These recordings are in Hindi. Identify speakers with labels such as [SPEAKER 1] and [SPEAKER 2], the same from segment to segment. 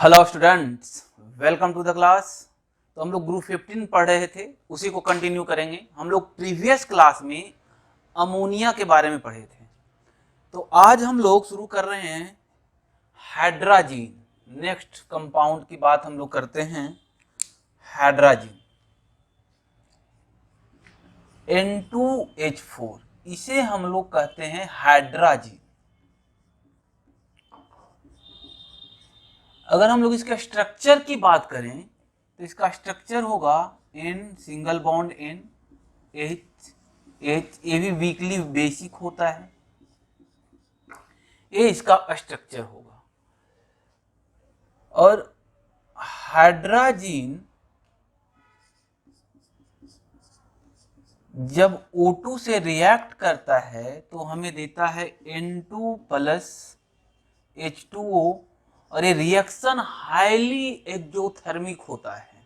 [SPEAKER 1] Hello students, welcome to the class. तो हम लोग ग्रुप 15 पढ़ रहे थे, उसी को कंटिन्यू करेंगे। हम लोग प्रीवियस क्लास में अमोनिया के बारे में पढ़े थे, तो आज हम लोग शुरू कर रहे हैं हाइड्राजीन। नेक्स्ट कंपाउंड की बात हम लोग करते हैं, हाइड्राजीन N2H4, इसे हम लोग कहते हैं हाइड्राजीन। अगर हम लोग इसके स्ट्रक्चर की बात करें तो इसका स्ट्रक्चर होगा N single bond N H H, ये भी वीकली बेसिक होता है, ये इसका स्ट्रक्चर होगा। और हाइड्राजीन जब O2 से रिएक्ट करता है तो हमें देता है N2 प्लस H2O, और ये रिएक्शन हाईली एक्सोथर्मिक होता है।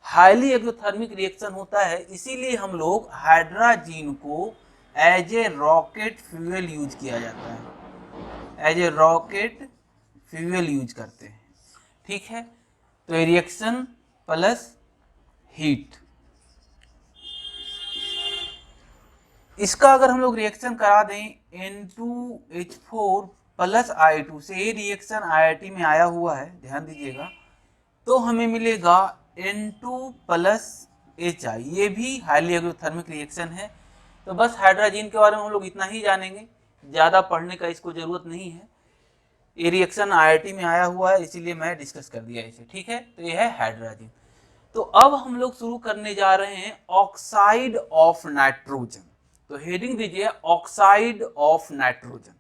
[SPEAKER 1] हाईली एक्सोथर्मिक रिएक्शन होता है, इसीलिए हम लोग हाइड्राजीन को as a rocket fuel use किया जाता है, as a rocket fuel use करते हैं। ठीक है, तो रिएक्शन प्लस हीट, इसका अगर हम लोग रिएक्शन करा दें N2H4 प्लस I2 से, ये रिएक्शन IIT में आया हुआ है, ध्यान दीजिएगा, तो हमें मिलेगा N2 प्लस HI, ये भी हाईली एक्सोथर्मिक रिएक्शन है। तो बस हाइड्राजीन के बारे में हम लोग इतना ही जानेंगे, ज़्यादा पढ़ने का इसको जरूरत नहीं है। ये रिएक्शन IIT में आया हुआ है, इसीलिए मैं डिस्कस कर दिया इसे। ठीक है, तो ये है हाइड्राजीन। तो अब हम लोग शुरू करने जा रहे हैं ऑक्साइड ऑफ नाइट्रोजन। तो हेडिंग दीजिए oxide of nitrogen.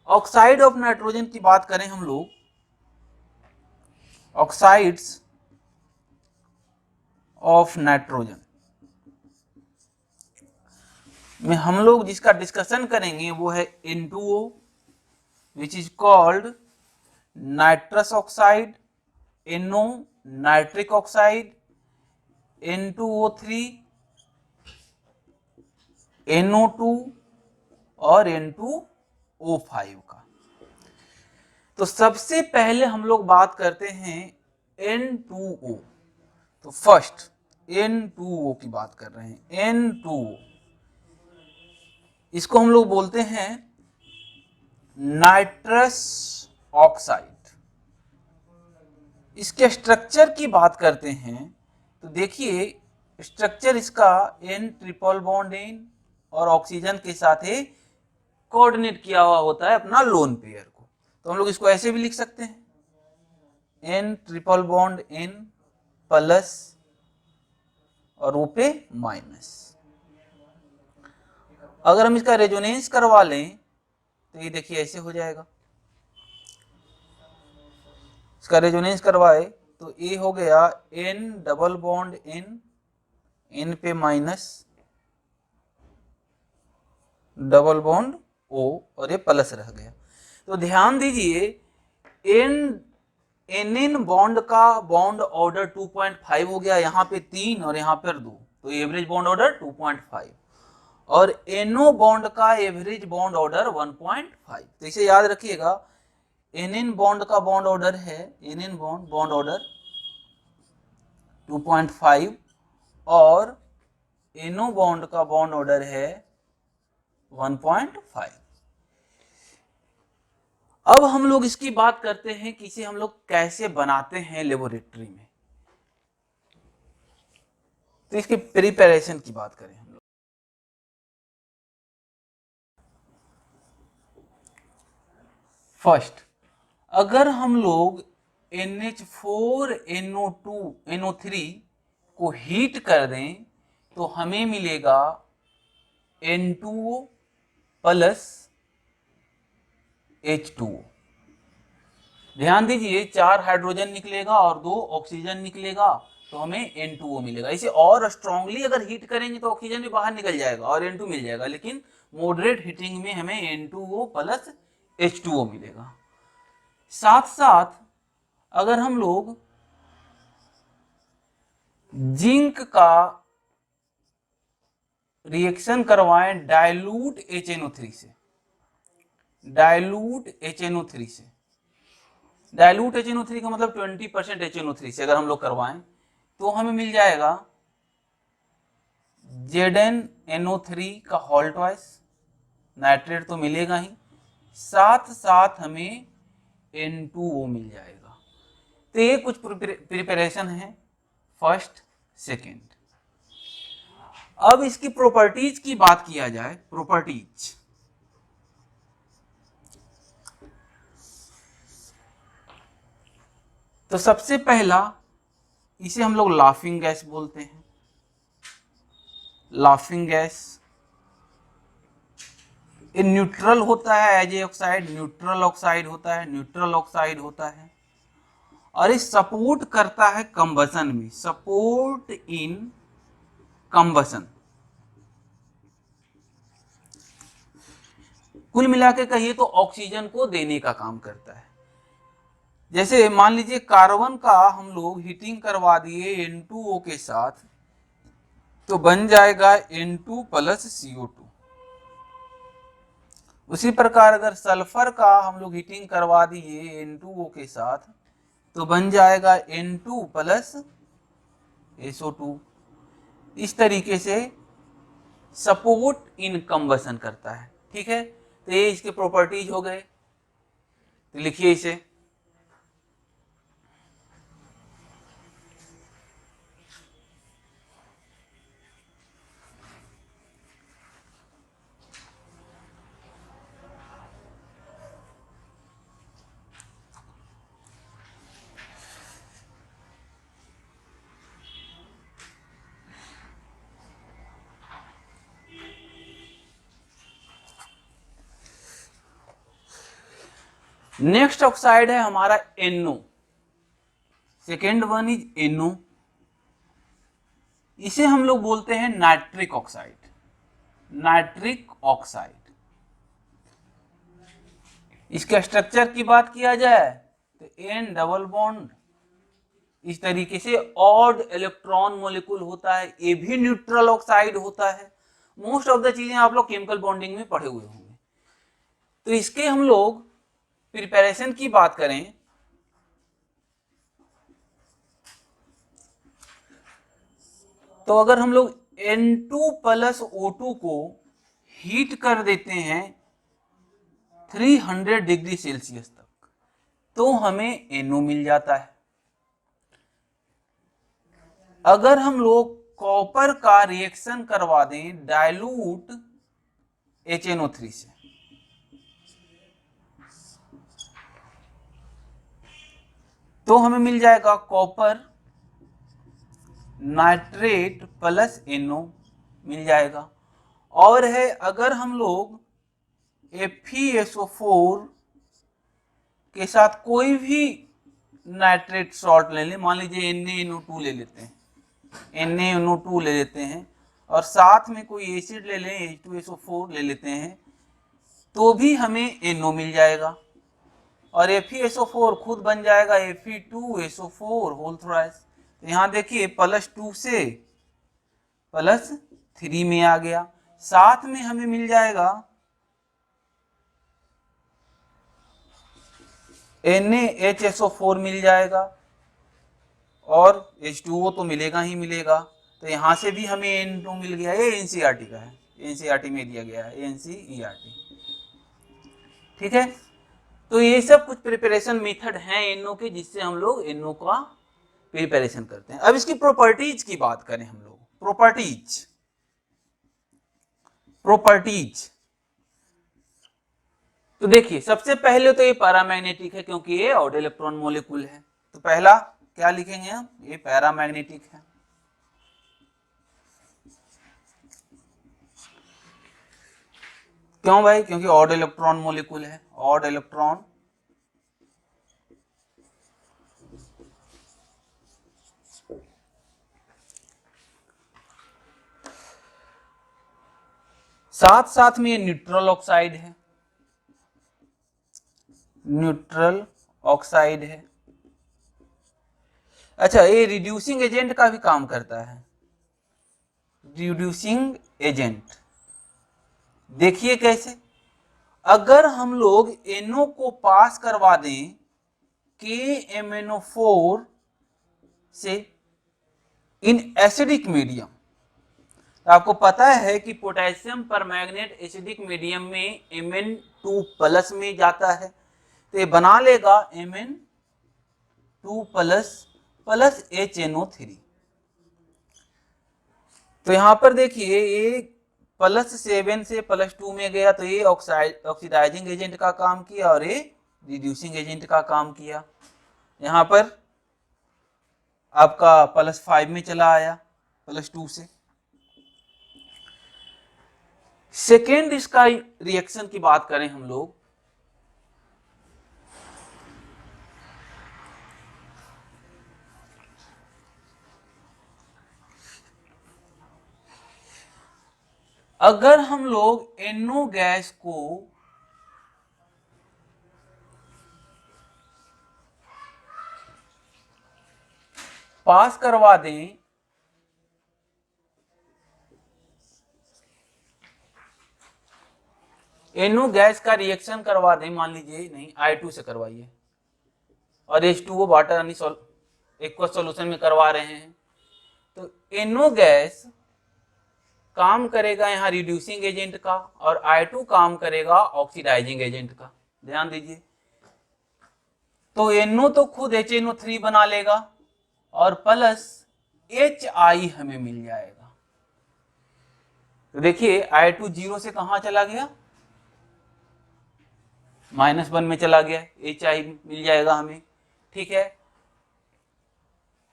[SPEAKER 1] Oxide of nitrogen की बात करें हम लोग, ऑक्साइड्स ऑफ नाइट्रोजन में हम लोग जिसका डिस्कशन करेंगे वो है N2O, which is called nitrous oxide, NO nitric oxide, N2O3, NO2 और N2O5 का। तो सबसे पहले हम लोग बात करते हैं N2O। तो फर्स्ट N2O की बात कर रहे हैं। N2O, इसको हम लोग बोलते हैं नाइट्रस ऑक्साइड। इसके स्ट्रक्चर की बात करते हैं तो देखिए, स्ट्रक्चर इसका N ट्रिपल बॉन्ड N और ऑक्सीजन के साथ ही कोऑर्डिनेट किया हुआ होता है अपना लोन पेयर को। तो हम लोग इसको ऐसे भी लिख सकते हैं N triple bond N plus और O पे माइनस। अगर हम इसका रेजोनेंस करवा लें तो ये देखिए ऐसे हो जाएगा। इसका रेजोनेंस करवाए तो ये हो गया N double bond N, N पे माइनस, डबल बॉन्ड O और ये प्लस रह गया। तो ध्यान दीजिए, NN बॉन्ड का बॉन्ड ऑर्डर 2.5 हो गया, यहाँ पे 3 और यहाँ पर 2, तो एवरेज बॉन्ड ऑर्डर 2.5, और NO बॉन्ड का एवरेज बॉन्ड ऑर्डर 1.5। तो इसे याद रखिएगा, NN बॉन्ड का बॉन्ड ऑर्डर है, NN बॉन्ड ऑर्डर 2.5 और NO बॉन्ड का बॉन्ड ऑर्डर है 1.5। अब हम लोग इसकी बात करते हैं कि इसे हम लोग कैसे बनाते हैं लेबोरेटरी में। तो इसके प्रिपरेशन की बात करें हम लोग, फर्स्ट अगर हम लोग NH4NO2NO3 को हीट कर दें तो हमें मिलेगा N2O प्लस H2O। ध्यान दीजिए, 4 हाइड्रोजन निकलेगा और 2 ऑक्सीजन निकलेगा, तो हमें N2O मिलेगा। इसे और स्ट्रांगली अगर हीट करेंगे तो ऑक्सीजन भी बाहर निकल जाएगा और N2 मिल जाएगा, लेकिन मॉडरेट हीटिंग में हमें N2O प्लस H2O मिलेगा। साथ साथ अगर हम लोग जिंक का रिएक्शन करवाएं डाइल्यूट HNO3 से, डाइल्यूट HNO3 से, डाइल्यूट HNO3 का मतलब 20% HNO3 से अगर हम लोग करवाएं तो हमें मिल जाएगा ZnNO3 का होल ट्वाइस, नाइट्रेट तो मिलेगा ही, साथ साथ हमें N2O मिल जाएगा। तो ये कुछ प्रिपरेशन है फर्स्ट सेकेंड। अब इसकी प्रॉपर्टीज की बात किया जाए, प्रॉपर्टीज तो सबसे पहला इसे हम लोग लाफिंग गैस बोलते हैं। लाफिंग गैस ये न्यूट्रल होता है as a oxide, neutral oxide होता है, न्यूट्रल ऑक्साइड होता है, और ये सपोर्ट करता है कंबसन में, सपोर्ट इन कंबसन। कुल मिला के कहिए तो ऑक्सीजन को देने का काम करता है। जैसे मान लीजिए कार्बन का हम लोग हीटिंग करवा दिए N2O के साथ, तो बन जाएगा N2 प्लस CO2। उसी प्रकार अगर सल्फर का हम लोग हीटिंग करवा दिए N2O के साथ, तो बन जाएगा N2 प्लस SO2। इस तरीके से सपोर्ट इन कंबसन करता है। ठीक है, तो ये इसके प्रॉपर्टीज हो गए, तो लिखिए इसे। नेक्स्ट ऑक्साइड है हमारा NO। Second one is NO। इसे हम लोग बोलते हैं नाइट्रिक ऑक्साइड, नाइट्रिक ऑक्साइड। इसके स्ट्रक्चर की बात किया जाए तो N डबल बॉन्ड, इस तरीके से ऑड इलेक्ट्रॉन मॉलिक्यूल होता है, ये भी न्यूट्रल ऑक्साइड होता है। मोस्ट ऑफ द चीजें आप लोग केमिकल बॉन्डिंग में पढ़े हुए होंगे। तो इसके हम लोग प्रिपरेशन की बात करें तो अगर हम लोग N2 प्लस O2 को हीट कर देते हैं 300 डिग्री सेल्सियस तक, तो हमें NO मिल जाता है। अगर हम लोग कॉपर का रिएक्शन करवा दें डाइल्यूट HNO3 से, तो हमें मिल जाएगा कॉपर नाइट्रेट प्लस NO मिल जाएगा। और है अगर हम लोग FeSO4 के साथ कोई भी नाइट्रेट सॉल्ट ले लें, मान लीजिए NaNO2 ले लेते हैं, NaNO2 ले लेते हैं, और साथ में कोई एसिड ले लें H2SO4 ले लेते हैं, तो भी हमें NO मिल जाएगा। और FeSO4 खुद बन जाएगा Fe2SO4 होल थ्राइस। तो यहाँ देखिए +2 से +3 में आ गया। साथ में हमें मिल जाएगा NaHSO4 मिल जाएगा, और H2O तो मिलेगा ही मिलेगा। तो यहाँ से भी हमें N2 मिल गया। ये NCERT का है, NCERT में दिया गया है, NCERT। ठीक है, तो ये सब कुछ प्रिपरेशन मेथड हैं NO के, जिससे हम लोग NO का प्रिपरेशन करते हैं। अब इसकी प्रॉपर्टीज की बात करें हम लोग, प्रॉपर्टीज प्रॉपर्टीज तो देखिए सबसे पहले तो ये पैरामैग्नेटिक है, क्योंकि ये ऑड इलेक्ट्रॉन मॉलिक्यूल है। तो पहला क्या लिखेंगे हम, ये पैरामैग्नेटिक है। क्यों भाई, क्योंकि ऑड इलेक्ट्रॉन मॉलिक्यूल है, ऑड इलेक्ट्रॉन साथ साथ में ये न्यूट्रल ऑक्साइड है, न्यूट्रल ऑक्साइड है। अच्छा, ये रिड्यूसिंग एजेंट का भी काम करता है, रिड्यूसिंग एजेंट। देखिए कैसे, अगर हम लोग NO को पास करवा दें KMnO4 से इन एसिडिक मीडियम। तो आपको पता है कि पोटेशियम परमैंगनेट एसिडिक मीडियम में Mn2 प्लस में जाता है, तो ये बना लेगा Mn2 प्लस प्लस HNO3। तो यहां पर देखिए ये +7 से +2 में गया, तो ये ऑक्सीडाइजिंग एजेंट का काम किया और ये रिड्यूसिंग एजेंट का काम किया। यहां पर आपका +5 में चला आया +2 से। सेकेंड इसका रिएक्शन की बात करें हम लोग, अगर हम लोग NO गैस को पास करवा दें NO गैस का रिएक्शन करवा दें, मान लीजिए नहीं I2 से करवाइए और H2O वाटर यानी एक्वस सॉल्यूशन में करवा रहे हैं, तो NO गैस काम करेगा यहाँ रिड्यूसिंग एजेंट का और I2 काम करेगा ऑक्सीडाइजिंग एजेंट का। ध्यान दीजिए, तो NO तो खुद HNO3 बना लेगा और प्लस HI हमें मिल जाएगा। तो देखिए I2 0 से कहां चला गया, -1 में चला गया, HI मिल जाएगा हमें। ठीक है,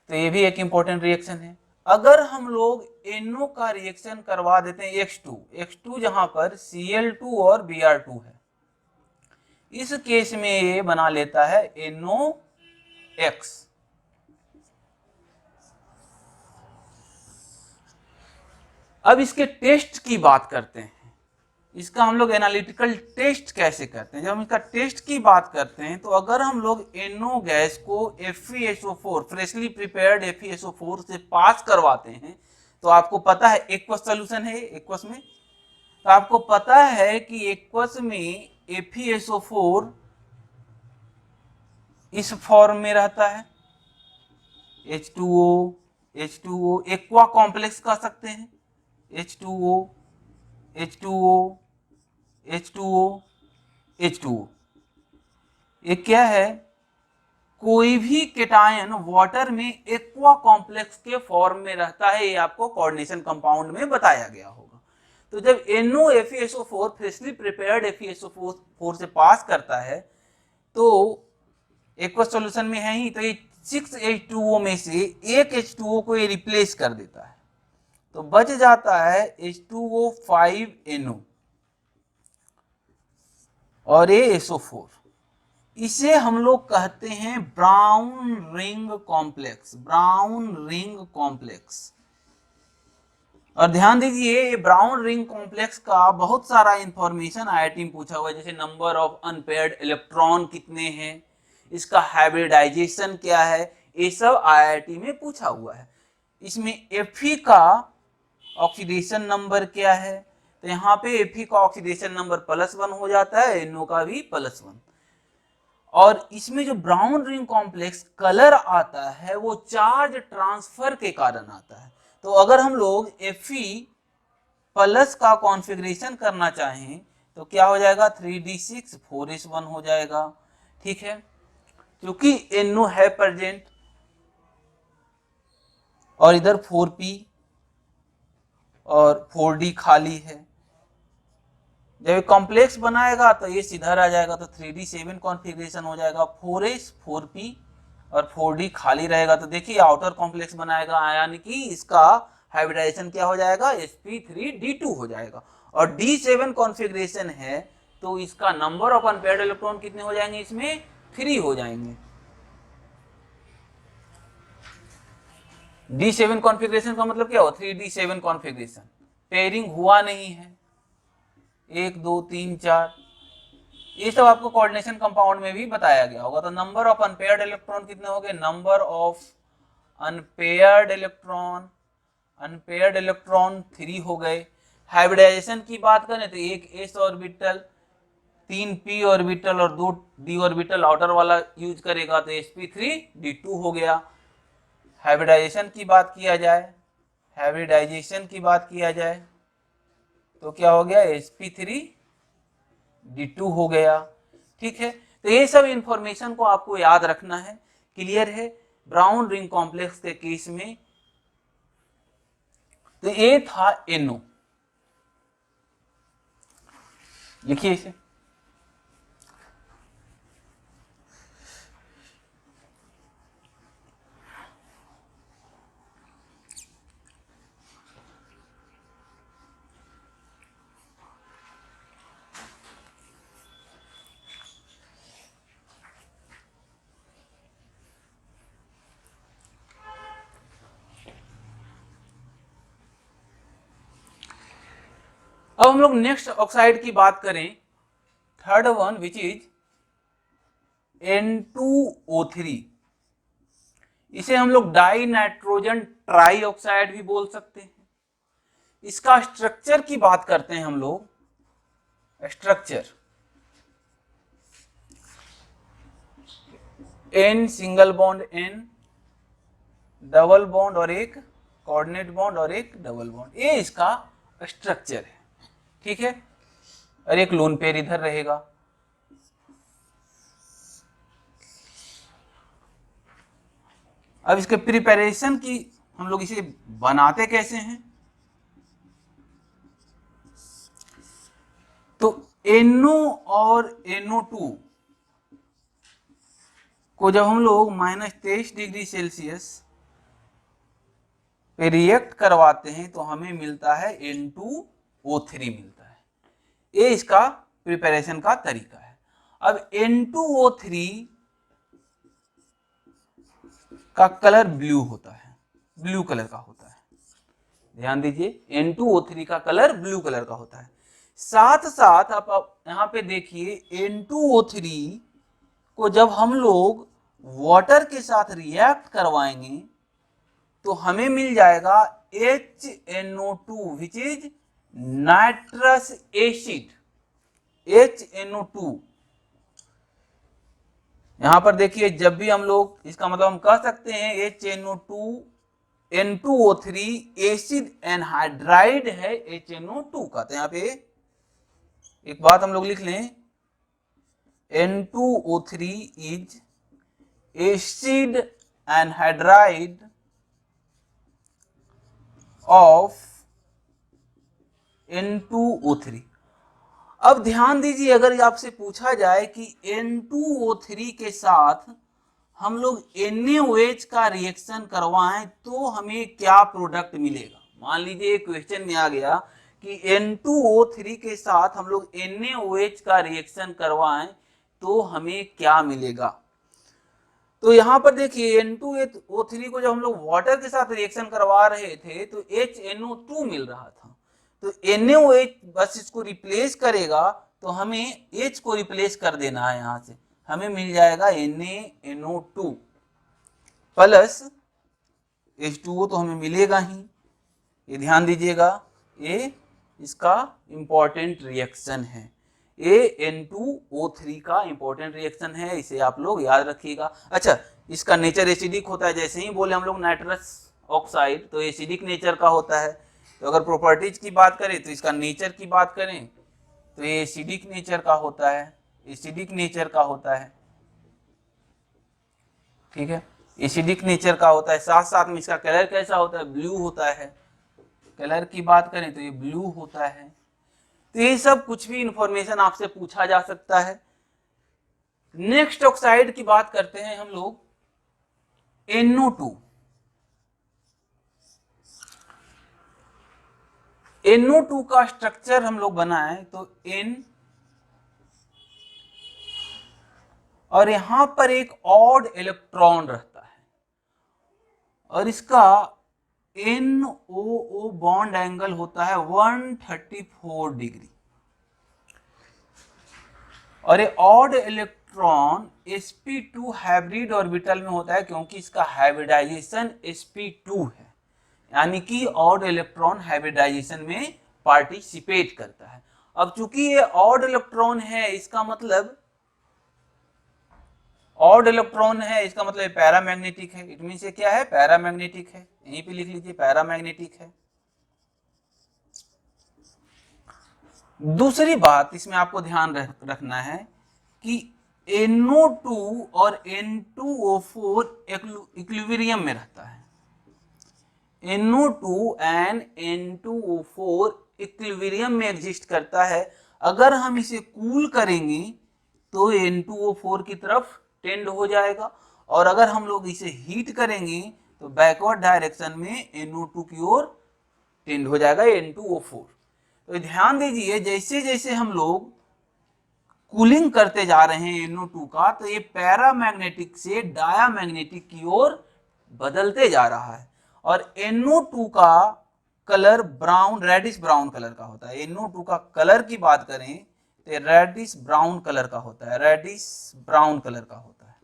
[SPEAKER 1] तो ये भी एक इंपॉर्टेंट रिएक्शन है। अगर हम लोग NO का रिएक्शन करवा देते हैं X2 जहां पर Cl2 और Br2 है, इस केस में ये बना लेता है NOX। अब इसके टेस्ट की बात करते हैं, इसका हम लोग एनालिटिकल टेस्ट कैसे करते हैं। जब हम इसका टेस्ट की बात करते हैं, तो अगर हम लोग NO गैस को FeSO4 फ्रेशली प्रिपेयर्ड FeSO4 से पास करवाते हैं, तो आपको पता है एक्वस सॉल्यूशन है एक्वस में, तो आपको पता है कि एक्वस में FeSO4 इस फॉर्म में रहता है, H2O एक्वा कॉम्प्लेक्स कह सकते हैं, H2O ये क्या है, कोई भी केटायन वाटर में एक्वा कॉम्प्लेक्स के फॉर्म में रहता है, ये आपको कोऑर्डिनेशन कंपाउंड में बताया गया होगा। तो जब NO FeSO4 freshly prepared FeSO4 से पास करता है, तो एक्वस सॉल्यूशन में है ही, तो ये 6H2O में से एक H2O को ये रिप्लेस कर देता है, तो बच जाता है H2O5NO और ये SO4। इसे हम लोग कहते हैं ब्राउन रिंग कॉम्प्लेक्स। और ध्यान दीजिए, ब्राउन रिंग कॉम्प्लेक्स का बहुत सारा इंफॉर्मेशन IIT में पूछा हुआ है, जैसे नंबर ऑफ अनपेयर्ड इलेक्ट्रॉन कितने हैं, इसका हाइब्रिडाइजेशन क्या है, ये सब IIT में पूछा हुआ है। इसमें Fe का ऑक्सीडेशन नंबर क्या है, तो यहाँ पे Fe का ऑक्सीडेशन नंबर +1 हो जाता है, NO का भी +1। और इसमें जो ब्राउन रिंग कॉम्प्लेक्स कलर आता है वो चार्ज ट्रांसफर के कारण आता है। तो अगर हम लोग Fe प्लस का कॉन्फ़िगरेशन करना चाहें तो क्या हो जाएगा, 3d6 4s1 हो जाएगा। ठीक है, क्योंकि NO है प्रेजेंट और इधर 4p और 4d खाली है, जब कॉम्प्लेक्स बनाएगा तो ये सीधा आ जाएगा, तो 3d7 कॉन्फ़िगरेशन हो जाएगा, 4s 4p और 4d खाली रहेगा। तो देखिए आउटर कॉम्प्लेक्स बनाएगा, यानी कि इसका हाइब्रिडाइजेशन क्या हो जाएगा, sp3d2 हो जाएगा। और d7 कॉन्फ़िगरेशन है तो इसका नंबर ऑफ अनपेयर्ड इलेक्ट्रॉन कितने हो जाएंगे, इसमें 3 हो जाएंगे। d7 कॉन्फ़िगरेशन का मतलब क्या हो, 3d7 कॉन्फ़िगरेशन, पेयरिंग हुआ नहीं है, 1 2 3 4, ये सब आपको कोऑर्डिनेशन कंपाउंड में भी बताया गया होगा। तो नंबर ऑफ अनपेयर्ड इलेक्ट्रॉन कितने हो गए, नंबर ऑफ अनपेयर्ड इलेक्ट्रॉन 3 हो गए। हाइब्रिडाइजेशन की बात करें तो एक s ऑर्बिटल 3 p ऑर्बिटल और 2 d ऑर्बिटल आउटर वाला यूज करेगा तो sp3d2 हो गया। हाइब्रिडाइजेशन की बात किया जाए तो क्या हो गया, sp3d2 हो गया। ठीक है, तो ये सब इंफॉर्मेशन को आपको याद रखना है। क्लियर है। ब्राउन रिंग कॉम्प्लेक्स के केस में तो ये था NO, लिखिए इसे। अब हम लोग नेक्स्ट ऑक्साइड की बात करें, third one which is N2O3। इसे हम लोग डाई नाइट्रोजन ट्राई ऑक्साइड भी बोल सकते हैं। इसका स्ट्रक्चर की बात करते हैं हम लोग। Structure N single bond N, double bond और एक कोऑर्डिनेट बॉन्ड और एक डबल बॉन्ड, ये इसका स्ट्रक्चर है। ठीक है, और एक लोन पेयर इधर रहेगा। अब इसके प्रिपरेशन की हम लोग इसे बनाते कैसे हैं, तो NO और NO2 को जब हम लोग -23 डिग्री सेल्सियस पे रिएक्ट करवाते हैं तो हमें मिलता है N2O3 मिलता है। ये इसका प्रिपरेशन का तरीका है। अब N2O3 का कलर ब्लू होता है, ब्लू कलर का होता है। ध्यान दीजिए, N2O3 का कलर ब्लू कलर का होता है। साथ साथ आप यहाँ पे देखिए N2O3 को जब हम लोग वाटर के साथ रिएक्ट करवाएंगे तो हमें मिल जाएगा HNO2 which is nitrous acid, HNO2। यहां पर देखिए, जब भी हम लोग, इसका मतलब हम कह सकते हैं HNO2 N2O3 एसिड एनहाइड्राइड है HNO2 का। तो यहाँ पे एक बात हम लोग लिख लें, N2O3 is acid anhydride of N2O3। अब ध्यान दीजिए, अगर आपसे पूछा जाए कि N2O3 के साथ हम लोग NaOH का रिएक्शन करवाएं तो हमें क्या प्रोडक्ट मिलेगा। मान लीजिए क्वेश्चन में आ गया कि N2O3 के साथ हम लोग NaOH का रिएक्शन करवाएं तो हमें क्या मिलेगा। तो यहाँ पर देखिए N2O3 को जब हम लोग वाटर के साथ रिएक्शन करवा रहे थे तो HNO2 मिल रहा था, तो NaOH बस इसको रिप्लेस करेगा, तो हमें H को रिप्लेस कर देना है। यहाँ से हमें मिल जाएगा NaNO2 प्लस H2O तो हमें मिलेगा ही। ये ध्यान दीजिएगा, ये इसका इंपॉर्टेंट रिएक्शन है, ये N2O3 का इंपॉर्टेंट रिएक्शन है, इसे आप लोग याद रखिएगा। अच्छा, इसका नेचर एसिडिक होता है, जैसे ही बोले हम लोग नाइट्रस ऑक्साइड तो एसिडिक नेचर का होता है। तो अगर प्रॉपर्टीज की बात करें तो इसका नेचर की बात करें तो ये एसिडिक नेचर का होता है, एसिडिक नेचर का होता है। ठीक है, एसिडिक नेचर का होता है। साथ साथ में इसका कलर कैसा होता है, ब्लू होता है। कलर की बात करें तो ये ब्लू होता है। तो ये सब कुछ भी इंफॉर्मेशन आपसे पूछा जा सकता है। नेक्स्ट ऑक्साइड की बात करते हैं हम लोग, NO2। NO2 का स्ट्रक्चर हम लोग बनाएं तो N और यहां पर एक ऑड इलेक्ट्रॉन रहता है और इसका NOO बॉन्ड एंगल होता है 134 डिग्री। और ये odd electron sp2 hybrid orbital में होता है क्योंकि इसका हाइब्रिडाइजेशन sp2 है, यानी कि ऑड इलेक्ट्रॉन हाइब्रिडाइजेशन में पार्टिसिपेट करता है। अब चूंकि ये ऑड इलेक्ट्रॉन है, इसका मतलब ऑड इलेक्ट्रॉन है, इसका मतलब ये पैरामैग्नेटिक है। इट मींस ये क्या है, पैरामैग्नेटिक है। यहीं पे लिख लीजिए पैरामैग्नेटिक है। दूसरी बात इसमें आपको ध्यान रखना है कि NO2 और N2O4 इक्विलिब्रियम में रहता है। NO2 एंड N2O4 इक्विलिब्रियम में एग्जिस्ट करता है। अगर हम इसे कूल करेंगे तो N2O4 की तरफ टेंड हो जाएगा, और अगर हम लोग इसे हीट करेंगे तो बैकवर्ड डायरेक्शन में NO2 की ओर टेंड हो जाएगा N2O4। तो ध्यान दीजिए, जैसे जैसे हम लोग कूलिंग करते जा रहे हैं NO2 का, तो ये पैरामैग्नेटिक से डायामैग्नेटिक की ओर बदलते जा रहा है। और NO2 का colour brown, reddish brown colour का होता है। NO2 का कलर की बात करें तो रेडिश ब्राउन कलर का होता है, रेडिश ब्राउन कलर का होता है।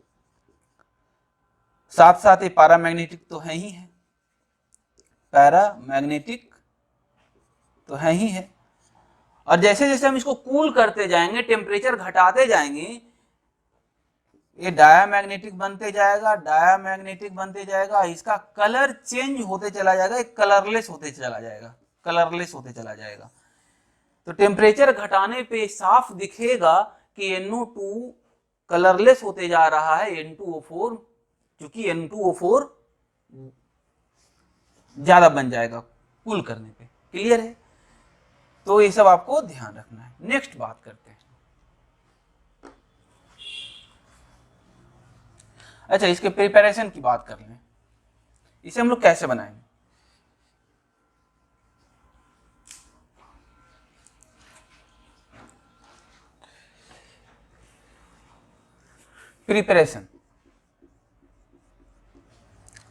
[SPEAKER 1] साथ साथ ये पैरामैग्नेटिक तो है ही है, पैरामैग्नेटिक तो है ही है। और जैसे जैसे हम इसको कूल करते जाएंगे, टेम्परेचर घटाते जाएंगे, ये डायामैग्नेटिक बनते जाएगा, डायामैग्नेटिक बनते जाएगा, इसका कलर चेंज होते चला जाएगा, एक कलरलेस होते चला जाएगा, कलरलेस होते चला जाएगा। तो टेम्परेचर घटाने पे साफ दिखेगा कि NO2 कलरलेस होते जा रहा है N2O4, क्योंकि N2O4 ज्यादा बन जाएगा कूल करने पे। क्लियर है? तो ये सब आपको ध्यान रखना है। नेक्स्ट बात करते हैं। अच्छा, इसके प्रिपरेशन की बात कर लें। इसे हम लोग कैसे बनाएंगे?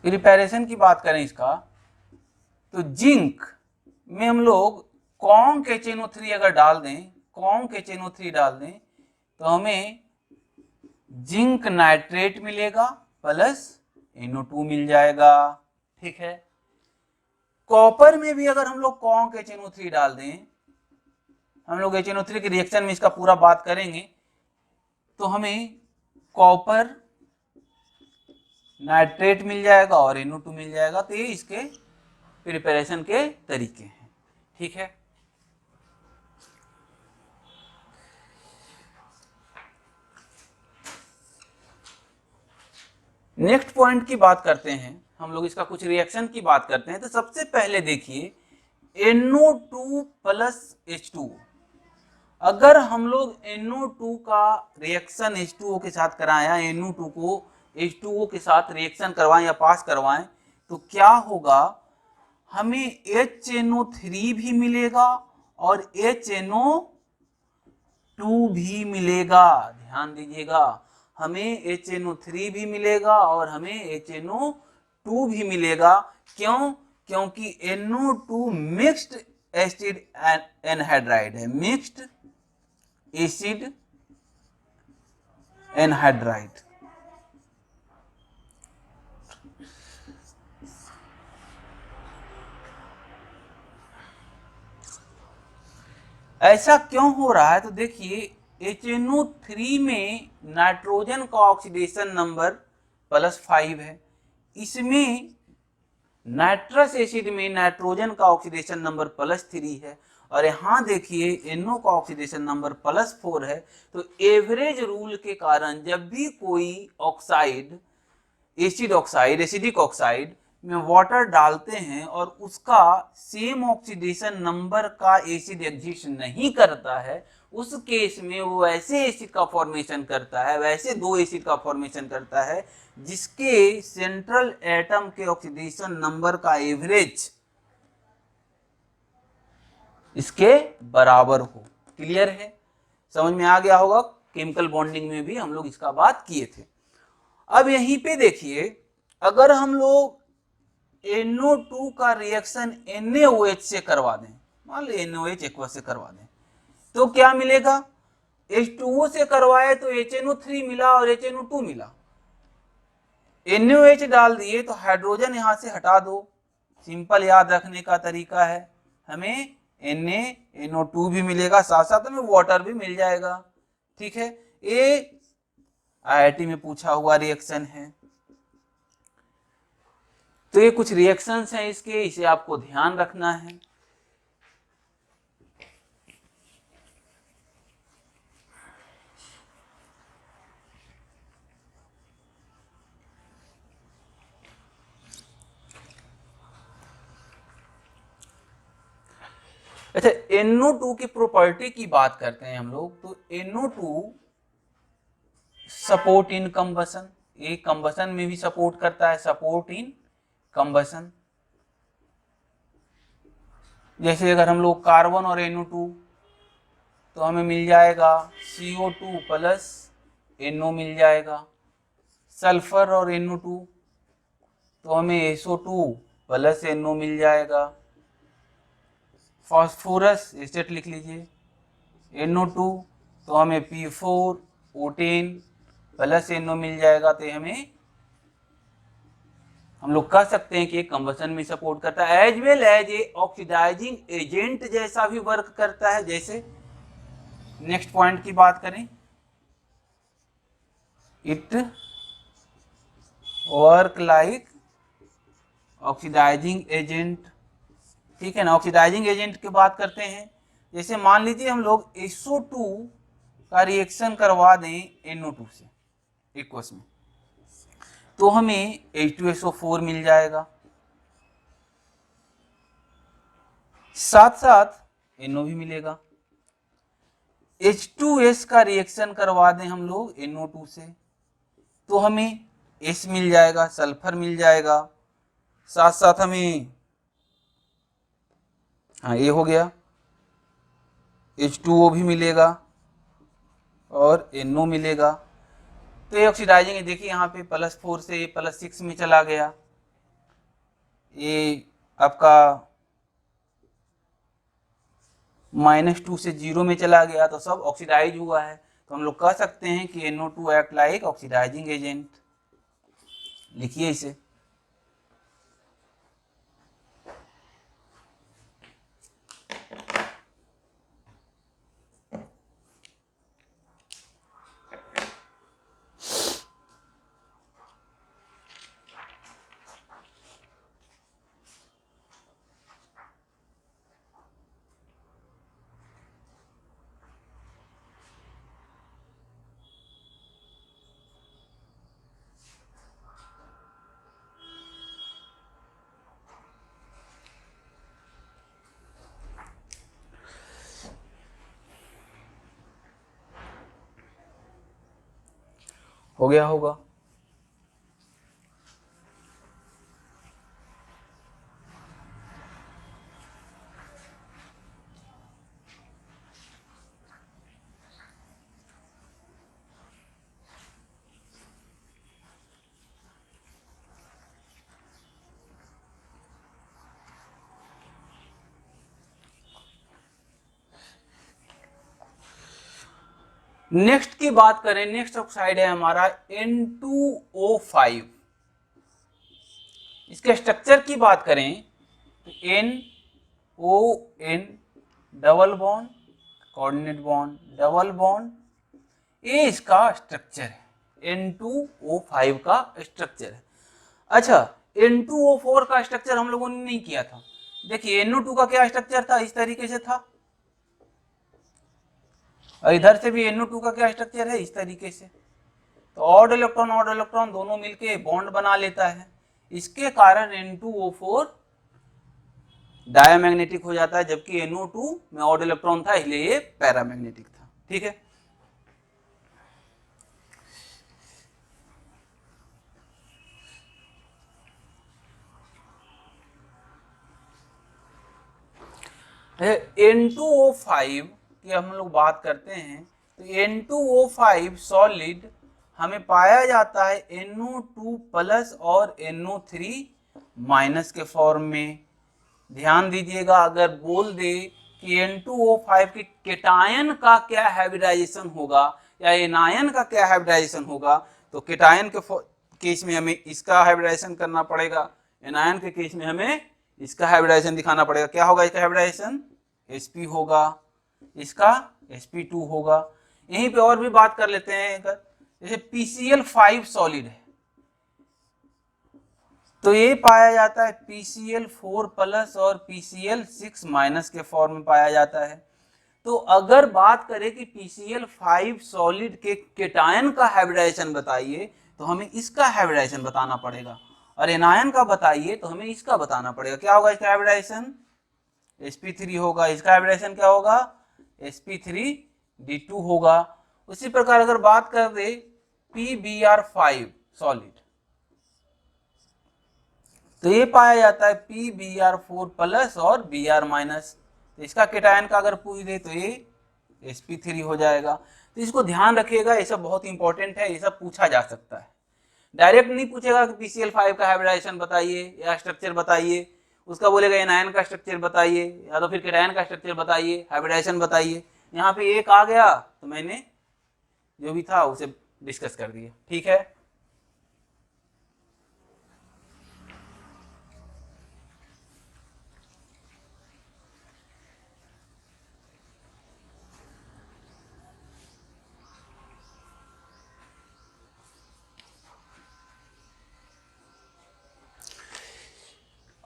[SPEAKER 1] प्रिपरेशन की बात करें इसका, तो जिंक में हम लोग कॉन्क HNO3 अगर डाल दें, कॉन्क HNO3 डाल दें, तो हमें जिंक नाइट्रेट मिलेगा प्लस NO2 मिल जाएगा। ठीक है। कॉपर में भी अगर हम लोग कॉन्क HNO3 डाल दें, हम लोग HNO3 के रिएक्शन में इसका पूरा बात करेंगे, तो हमें कॉपर नाइट्रेट मिल जाएगा और NO2 मिल जाएगा। तो ये इसके प्रिपरेशन के तरीके हैं। ठीक है। नेक्स्ट पॉइंट की बात करते हैं हम लोग, इसका कुछ रिएक्शन की बात करते हैं। तो सबसे पहले देखिए NO2 प्लस H2O, अगर हम लोग NO2 का रिएक्शन H2O के साथ कराया, NO2 को H2O के साथ रिएक्शन करवाएं या पास करवाएं, तो क्या होगा, हमें HNO3 भी मिलेगा और HNO2 भी मिलेगा। ध्यान दीजिएगा, हमें HNO3 भी मिलेगा और हमें HNO2 भी मिलेगा। क्यों? क्योंकि NO2 मिक्स्ड एसिड एनहाइड्राइड है, मिक्स्ड एसिड एनहाइड्राइड। ऐसा क्यों हो रहा है? तो देखिए HNO3 में नाइट्रोजन का ऑक्सीडेशन नंबर +5 है, इसमें नाइट्रस एसिड में नाइट्रोजन का ऑक्सीडेशन नंबर +3 है, और यहाँ देखिए NO का ऑक्सीडेशन नंबर +4 है। तो एवरेज रूल के कारण जब भी कोई oxide, acid oxide, acidic oxide में वाटर डालते हैं और उसका सेम ऑक्सीडेशन नंबर का एसिड एग्जिस्ट नहीं करता है, उस केस में वो ऐसे एसिड का फॉर्मेशन करता है, वैसे दो एसिड का फॉर्मेशन करता है जिसके सेंट्रल एटम के ऑक्सीडेशन नंबर का एवरेज इसके बराबर हो। क्लियर है? समझ में आ गया होगा। केमिकल बॉन्डिंग में भी हम लोग इसका बात किए थे। अब यहीं पे देखिए, अगर हम लोग NO2 का रिएक्शन NaOH से करवा दें, मान लो NaOH एक्वा से करवा दें, तो क्या मिलेगा? H2O से करवाए तो HNO3 मिला और HNO2 मिला। NaOH डाल दिए तो हाइड्रोजन यहां से हटा दो, सिंपल याद रखने का तरीका है, हमें NaNO2 भी मिलेगा, साथ साथ में वाटर भी मिल जाएगा। ठीक है, ये IIT में पूछा हुआ रिएक्शन है। तो ये कुछ रिएक्शंस हैं इसके, इसे आपको ध्यान रखना है। अच्छा, NO2 की प्रॉपर्टी की बात करते हैं हम लोग, तो NO2 सपोर्ट इन कंबसन, ये कंबसन में भी सपोर्ट करता है, सपोर्ट इन कंबसन। जैसे अगर हम लोग कार्बन और NO2, तो हमें मिल जाएगा CO2 प्लस NO मिल जाएगा। सल्फर और NO2, तो हमें SO2 प्लस NO मिल जाएगा। फास्फोरस एसिड लिख लीजिए NO2, तो हमें P4O10 प्लस NO मिल जाएगा। तो हमें हम लोग कह सकते हैं कि कंबसन में सपोर्ट करता है, as well as a oxidising agent जैसा भी वर्क करता है। जैसे नेक्स्ट पॉइंट की बात करें, it work like oxidising agent. ठीक है ना, ऑक्सीडाइजिंग एजेंट की बात करते हैं। जैसे मान लीजिए हम लोग SO2 का रिएक्शन करवा दें NO2 से एक्वस में, तो हमें H2SO4 मिल जाएगा, साथ साथ NO भी मिलेगा। H2S का रिएक्शन करवा दें हम लोग NO2 से, तो हमें S मिल जाएगा, सल्फर मिल जाएगा, साथ साथ हमें, हाँ ये हो गया, H2O भी मिलेगा और NO मिलेगा। तो ये ऑक्सीडाइजिंग है। देखिए यहाँ पे +4 से +6 में चला गया, ये आपका -2 से 0 में चला गया, तो सब ऑक्सीडाइज हुआ है। तो हम लोग कह सकते हैं कि NO2 act like oxidising agent. लिखिए इसे। हो गया होगा। नेक्स्ट की बात करें, नेक्स्ट ऑक्साइड है हमारा N2O5। इसके स्ट्रक्चर की बात करें तो NON double bond, coordinate bond, double bond, ये इसका स्ट्रक्चर है। N2O5 का स्ट्रक्चर है। अच्छा, N2O4 का स्ट्रक्चर हम लोगों ने नहीं किया था। देखिए NO2 का क्या स्ट्रक्चर था, इस तरीके से था, और इधर से भी NO2 का क्या स्ट्रक्चर है, इस तरीके से। तो ऑड इलेक्ट्रॉन दोनों मिलके बॉन्ड बना लेता है, इसके कारण N2O4 डायमैग्नेटिक हो जाता है, जबकि NO2 में ऑड इलेक्ट्रॉन था, इसलिए ये पैरामैग्नेटिक था। ठीक है, N2O5 की हम लोग बात करते हैं, तो N2O5 सॉलिड हमें पाया जाता है NO2 प्लस और NO3 माइनस के फॉर्म में। ध्यान दीजिएगा, अगर बोल दे कि N2O5 के केटायन का क्या हाइब्रिडाइजेशन होगा या एनायन का क्या हाइब्रिडाइजेशन होगा, तो केटायन के केस में हमें इसका हाइब्रिडाइजेशन करना पड़ेगा, एनायन के केस में हमें इसका हाइब्रिडाइजेशन दिखाना पड़ेगा। क्या होगा इसका हाइब्रिडाइजेशन, Sp होगा, इसका Sp2 होगा। यहीं पे और भी बात कर लेते हैं, जैसे PCl5 सॉलिड है तो ये पाया जाता है PCl4 प्लस और PCl6 माइनस के फॉर्म में पाया जाता है। तो अगर बात करें कि PCl5 सॉलिड के केटायन का हाइब्रिडाइजेशन बताइए तो हमें इसका हाइब्रिडाइजेशन बताना पड़ेगा, और एनायन का बताइए तो हमें इसका बताना पड़ेगा। क्या होगा इसका हाइब्रिडाइजेशन? Sp3 होगा। इसका हाइब्रिडाइजेशन क्या होगा? Sp3D2 होगा। उसी प्रकार अगर बात कर दे PBr5 सॉलिड तो ये पाया जाता है PBr4 प्लस और Br माइनस। तो इसका केटायन का अगर पूछ दे तो ये Sp3 हो जाएगा। तो इसको ध्यान रखिएगा, ये सब बहुत इंपॉर्टेंट है, ये सब पूछा जा सकता है। डायरेक्ट नहीं पूछेगा कि PCl5 का हाइब्रिडाइजेशन बताइए या स्ट्रक्चर बताइए, उसका बोलेगा एनायन का स्ट्रक्चर बताइए या तो फिर केटायन का स्ट्रक्चर बताइए, हाइब्रिडाइजेशन बताइए। यहाँ पे एक आ गया तो मैंने जो भी था उसे डिस्कस कर दिया। ठीक है,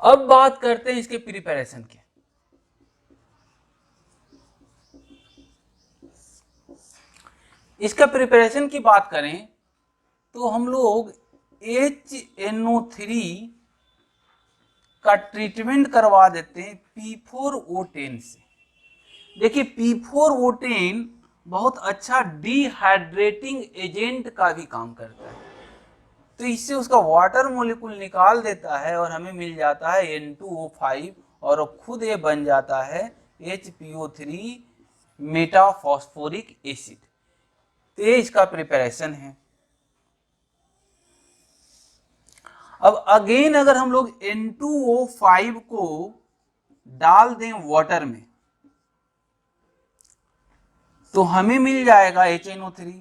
[SPEAKER 1] अब बात करते हैं इसके प्रिपरेशन की। इसका प्रिपरेशन की बात करें तो हम लोग HNO3 का ट्रीटमेंट करवा देते हैं P4O10 से। देखिए P4O10 बहुत अच्छा डिहाइड्रेटिंग एजेंट का भी काम करता है, तो इससे उसका वाटर मोलिकुल निकाल देता है और हमें मिल जाता है N2O5 और खुद ये बन जाता है HPO3 मेटाफॉस्फोरिक एसिड। तो ये इसका प्रिपरेशन है। अब अगेन अगर हम लोग N2O5 को डाल दें वाटर में तो हमें मिल जाएगा HNO3।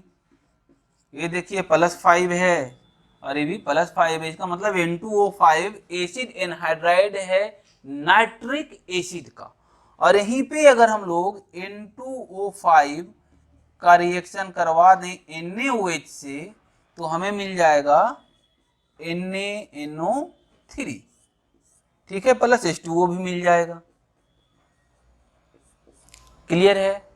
[SPEAKER 1] ये देखिए +5 है और ये भी +5 है, इसका मतलब N2O5 एसिड एनहाइड्राइड है नाइट्रिक एसिड का। और यहीं पे अगर हम लोग N2O5 का रिएक्शन करवा दें NaOH से तो हमें मिल जाएगा NaNO3। ठीक है, प्लस H2O भी मिल जाएगा। क्लियर है?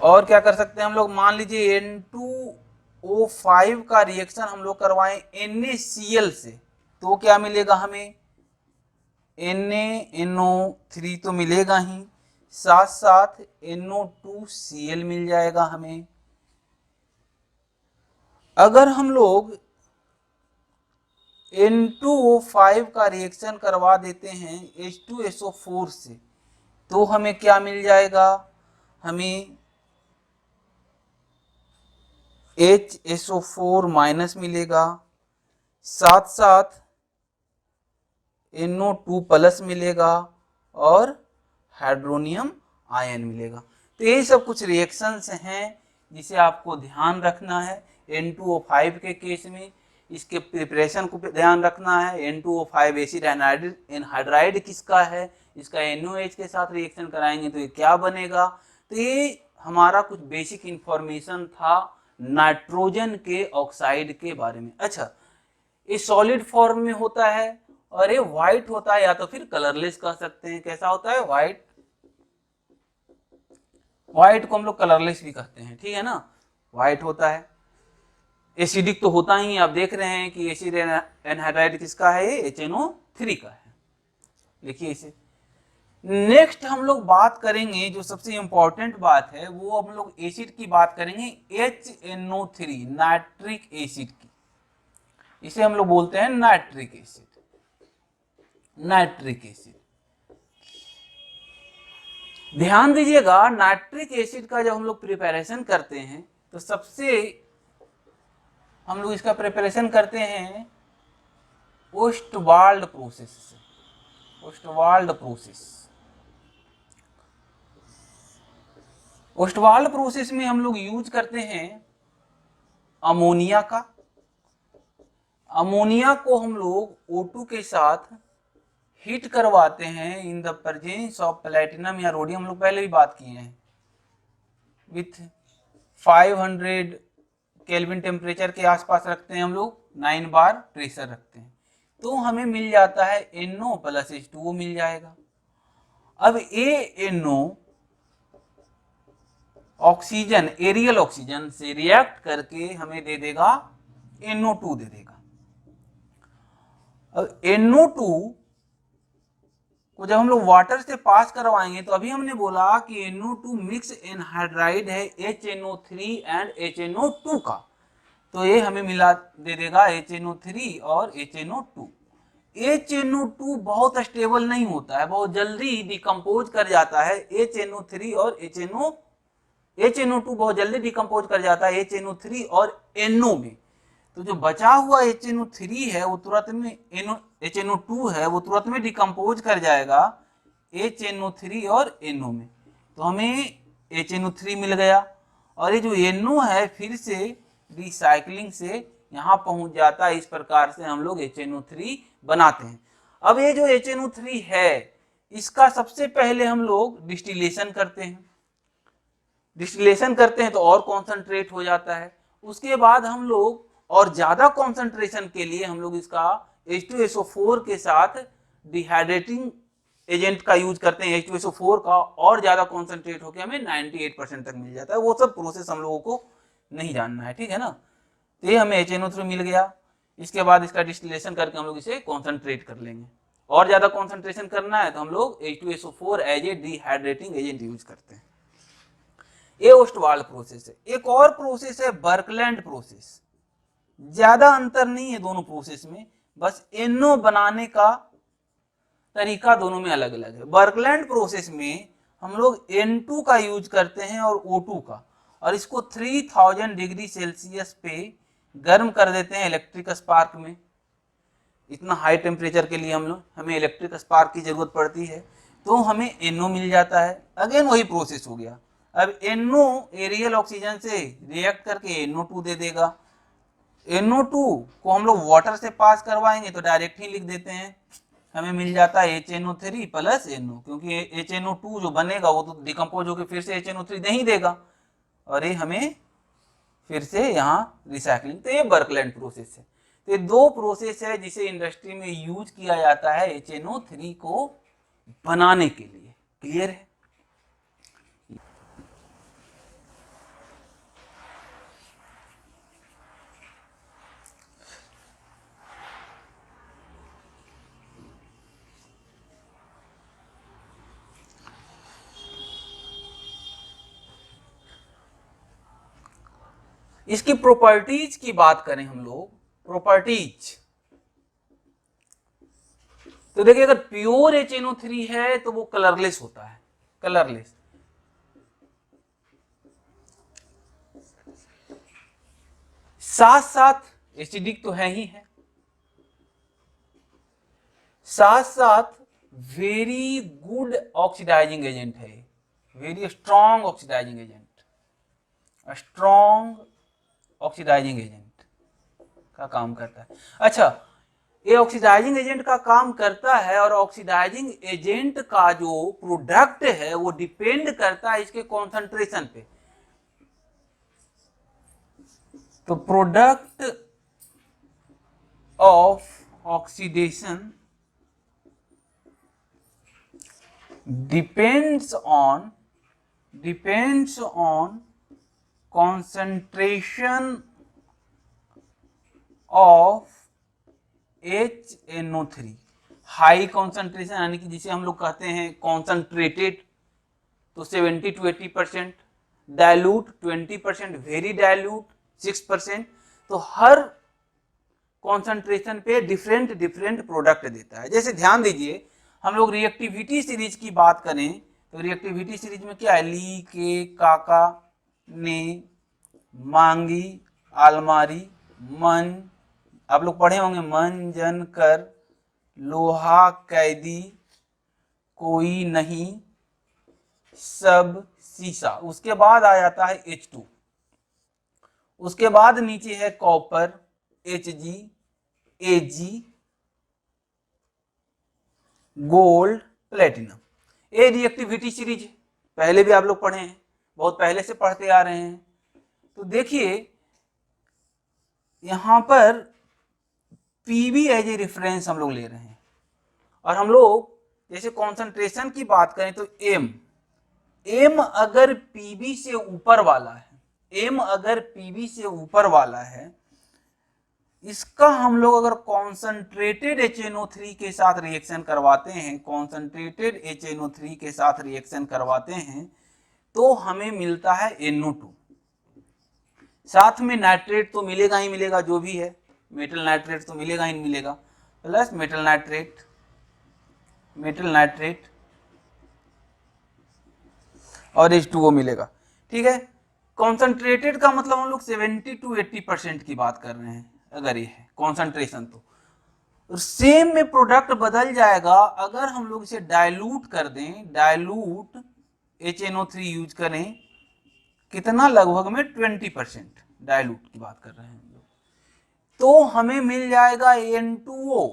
[SPEAKER 1] और क्या कर सकते हैं हम लोग, मान लीजिए N2O5 का रिएक्शन हम लोग करवाएं NaCl से तो क्या मिलेगा हमें? NaNO3 तो मिलेगा ही, साथ साथ NO2Cl मिल जाएगा हमें। अगर हम लोग N2O5 का रिएक्शन करवा देते हैं H2SO4 से तो हमें क्या मिल जाएगा? हमें HSO4 माइनस मिलेगा, साथ साथ NO2 प्लस मिलेगा और हाइड्रोनियम आयन मिलेगा। तो ये सब कुछ रिएक्शंस हैं जिसे आपको ध्यान रखना है। N2O5 के केस में इसके प्रिपरेशन को ध्यान रखना है। N2O5 एसिड एनहाइड्राइड किसका है, इसका NOH के साथ रिएक्शन कराएंगे तो ये क्या बनेगा। तो ये हमारा कुछ बेसिक इंफॉर्मेशन था नाइट्रोजन के ऑक्साइड के बारे में। अच्छा, ये सॉलिड फॉर्म में होता है और ये व्हाइट होता है या तो फिर कलरलेस कह सकते हैं। कैसा होता है? व्हाइट। व्हाइट को हम लोग कलरलेस भी कहते हैं, ठीक है ना। व्हाइट होता है, एसिडिक तो होता ही, आप देख रहे हैं कि एसिड एनहाइड्राइड किसका है? ये HNO3 का है। देखिए इसे। नेक्स्ट हम लोग बात करेंगे, जो सबसे इंपॉर्टेंट बात है वो हम लोग एसिड की बात करेंगे, HNO3 नाइट्रिक एसिड की। इसे हम लोग बोलते हैं नाइट्रिक एसिड। नाइट्रिक एसिड, ध्यान दीजिएगा, नाइट्रिक एसिड का जब हम लोग प्रिपरेशन करते हैं तो सबसे हम लोग इसका प्रिपरेशन करते हैं ओस्टवाल्ड प्रोसेस से। ओस्टवाल्ड प्रोसेस, ओस्टवाल्ड प्रोसेस में हम लोग यूज करते हैं अमोनिया का। अमोनिया को हम लोग O2 के साथ हीट करवाते हैं in the presence of platinum या रोडियम, हम लोग पहले भी बात किए हैं, विथ 500 केल्विन टेम्परेचर के आसपास रखते हैं हम लोग, 9 बार प्रेशर रखते हैं, तो हमें मिल जाता है NO प्लस H2O मिल जाएगा। अब ANO ऑक्सीजन, एरियल ऑक्सीजन से रिएक्ट करके हमें दे देगा NO2 दे देगा। अब NO2 को जब हम लोग वाटर से पास करवाएंगे, तो अभी हमने बोला कि NO2 मिक्स एनहाइड्राइड है HNO3 एंड HNO2 का, तो ये हमें मिला दे देगा HNO3 और HNO2। HNO2 बहुत स्टेबल नहीं होता है, बहुत जल्दी डिकम्पोज कर जाता है HNO3 और HNO2 बहुत जल्दी डिकम्पोज कर जाता है HNO3 और NO में। तो जो बचा हुआ HNO3 है वो तुरंत में HNO2 है वो तुरंत में डिकम्पोज कर जाएगा HNO3 और NO में, तो हमें HNO3 मिल गया। और ये जो NO है फिर से रिसाइकलिंग से यहाँ पहुंच जाता है, इस प्रकार से हम लोग HNO3 बनाते हैं। अब ये जो HNO3 है इसका सबसे पहले हम लोग डिस्टिलेशन करते हैं, डिस्टिलेशन करते हैं तो और कॉन्सेंट्रेट हो जाता है। उसके बाद हम लोग और ज्यादा कॉन्सेंट्रेशन के लिए हम लोग इसका H2SO4 के साथ डिहाइड्रेटिंग एजेंट का यूज करते हैं, H2SO4 का और ज्यादा कॉन्सेंट्रेट होकर हमें 98% तक मिल जाता है। वो सब प्रोसेस हम लोगों को नहीं जानना है, ठीक है ना। तो ये हमें HNO3 मिल गया, इसके बाद इसका डिस्टिलेशन करके हम लोग इसे कॉन्सेंट्रेट कर लेंगे। और ज्यादा कॉन्सेंट्रेशन करना है तो हम लोग H2SO4 as a dehydrating agent use करते हैं। ये ओस्टवाल्ड प्रोसेस है। एक और प्रोसेस है बर्कलैंड प्रोसेस, ज्यादा अंतर नहीं है दोनों प्रोसेस में, बस NO बनाने का तरीका दोनों में अलग अलग है। बर्कलैंड प्रोसेस में हम लोग N2 का यूज करते हैं और O2 का, और इसको 3000 डिग्री सेल्सियस पे गर्म कर देते हैं इलेक्ट्रिक स्पार्क में। इतना हाई टेम्परेचर के लिए हमें इलेक्ट्रिक स्पार्क की जरूरत पड़ती है, तो हमें NO मिल जाता है। अगेन वही प्रोसेस हो गया। अब NO एरियल ऑक्सीजन से रिएक्ट करके NO2 दे देगा। NO2 को हम लोग वाटर से पास करवाएंगे तो डायरेक्ट ही लिख देते हैं, हमें मिल जाता है HNO3 प्लस NO, क्योंकि HNO2 जो बनेगा वो तो डिकम्पोज होकर फिर से HNO3 नहीं देगा, और ये हमें फिर से यहाँ रिसाइकलिंग। तो ये बर्कलैंड प्रोसेस है। तो ये दो प्रोसेस है जिसे इंडस्ट्री में यूज किया जाता है HNO3 को बनाने के लिए। क्लियर है? इसकी प्रॉपर्टीज की बात करें हम लोग, प्रॉपर्टीज तो देखिए, अगर प्योर HNO3 है तो वो कलरलेस होता है, कलरलेस। साथ साथ एसिडिक तो है ही है, साथ साथ वेरी गुड ऑक्सीडाइजिंग एजेंट है, very strong oxidising agent, strong oxidising agent का काम करता है। अच्छा, ये ऑक्सीडाइजिंग एजेंट का काम करता है, और ऑक्सीडाइजिंग एजेंट का जो प्रोडक्ट है वो डिपेंड करता है इसके कॉन्सेंट्रेशन पे। तो product of oxidation depends on concentration of HNO3। High concentration यानी कि जिसे हम लोग कहते हैं कॉन्सेंट्रेटेड, तो 70 to 80%, डायलूट 20%, वेरी डायलूट 6%। तो हर कॉन्सेंट्रेशन पे डिफरेंट डिफरेंट प्रोडक्ट देता है। जैसे ध्यान दीजिए, हम लोग रिएक्टिविटी सीरीज की बात करें तो रिएक्टिविटी सीरीज में क्या है, ली, के, काका, ने, मांगी, आलमारी, मन, आप लोग पढ़े होंगे, मन, जन, कर, लोहा, कैदी, कोई नहीं, सब, शीशा। उसके बाद आ जाता है H2, उसके बाद नीचे है copper, Hg, Ag, gold platinum. ये रिएक्टिविटी सीरीज पहले भी आप लोग पढ़े हैं, बहुत पहले से पढ़ते आ रहे हैं। तो देखिए यहां पर पीवी एज ए रेफरेंस हम लोग ले रहे हैं, और हम लोग जैसे कॉन्सेंट्रेशन की बात करें तो एम अगर पीबी से ऊपर वाला है, एम अगर पीबी से ऊपर वाला है, इसका हम लोग अगर कॉन्सेंट्रेटेड HNO3 के साथ रिएक्शन करवाते हैं, कॉन्सेंट्रेटेड HNO3 के साथ रिएक्शन करवाते हैं, तो हमें मिलता है NO2। साथ में नाइट्रेट तो मिलेगा ही मिलेगा, जो भी है मेटल नाइट्रेट तो मिलेगा ही मिलेगा, प्लस मेटल नाइट्रेट और H2O मिलेगा। ठीक है, कॉन्सेंट्रेटेड का मतलब हम लोग 70 to 80% की बात कर रहे हैं, अगर ये है कॉन्सेंट्रेशन। तो सेम में प्रोडक्ट बदल जाएगा अगर हम लोग इसे डाइल्यूट कर दें, डाइल्यूट HNO3 यूज करें, कितना, लगभग में 20% डाइल्यूट की बात कर रहे हैं हम लोग, तो हमें मिल जाएगा N2O।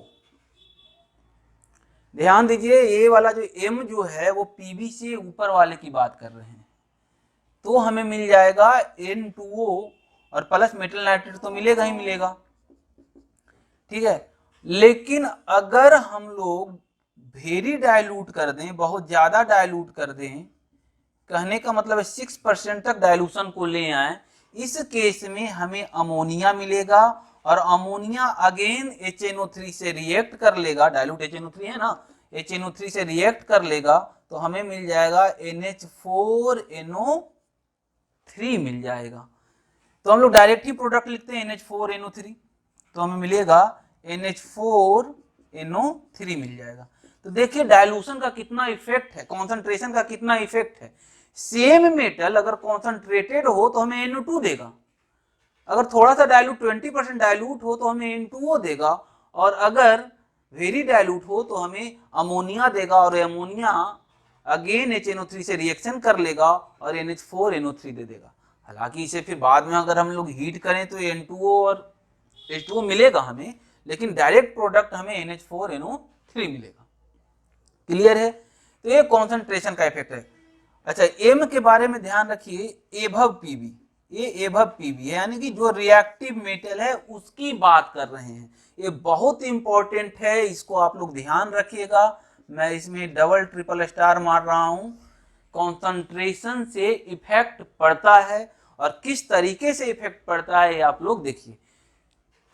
[SPEAKER 1] ध्यान दीजिए ये वाला जो M जो है वो PB से ऊपर वाले की बात कर रहे हैं, तो हमें मिल जाएगा N2O और प्लस मेटल नाइट्रेट तो मिलेगा ही मिलेगा। ठीक है, लेकिन अगर हम लोग वेरी डाइल्यूट कर दें, बहुत ज्यादा डाइल्यूट कर दें, कहने का मतलब है 6% तक डाइल्यूशन को ले आए, इस केस में हमें अमोनिया मिलेगा, और अमोनिया अगेन HNO3 से रिएक्ट कर लेगा, डाइल्यूट HNO3 है ना, HNO3 से रिएक्ट कर लेगा, तो हमें मिल जाएगा NH4NO3 मिल जाएगा। तो हम लोग डायरेक्ट ही प्रोडक्ट लिखते हैं NH4NO3, तो हमें मिलेगा NH4NO3 मिल जाएगा। तो देखिए डाइल्यूशन का कितना इफेक्ट है, कॉन्सेंट्रेशन का कितना इफेक्ट है। सेम मेटल अगर कॉन्सेंट्रेटेड हो तो हमें NO2 देगा, अगर थोड़ा सा डाइल्यूट 20% डाइल्यूट हो तो हमें N2O देगा, और अगर वेरी डाइल्यूट हो तो हमें अमोनिया देगा, और अमोनिया अगेन HNO3 से रिएक्शन कर लेगा और NH4NO3 दे देगा। हालांकि इसे फिर बाद में अगर हम लोग हीट करें तो N2O और H2O मिलेगा हमें, लेकिन डायरेक्ट प्रोडक्ट हमें NH4NO3 मिलेगा। क्लियर है, तो ये कॉन्सेंट्रेशन का इफेक्ट है। अच्छा, एम के बारे में ध्यान रखिए, एभव पीबी, ये एभव पीबी है, यानी कि जो रिएक्टिव मेटल है उसकी बात कर रहे हैं। ये बहुत इंपॉर्टेंट है, इसको आप लोग ध्यान रखिएगा। मैं इसमें डबल ट्रिपल स्टार मार रहा हूं। कॉन्सेंट्रेशन से इफेक्ट पड़ता है, और किस तरीके से इफेक्ट पड़ता है आप लोग देखिए।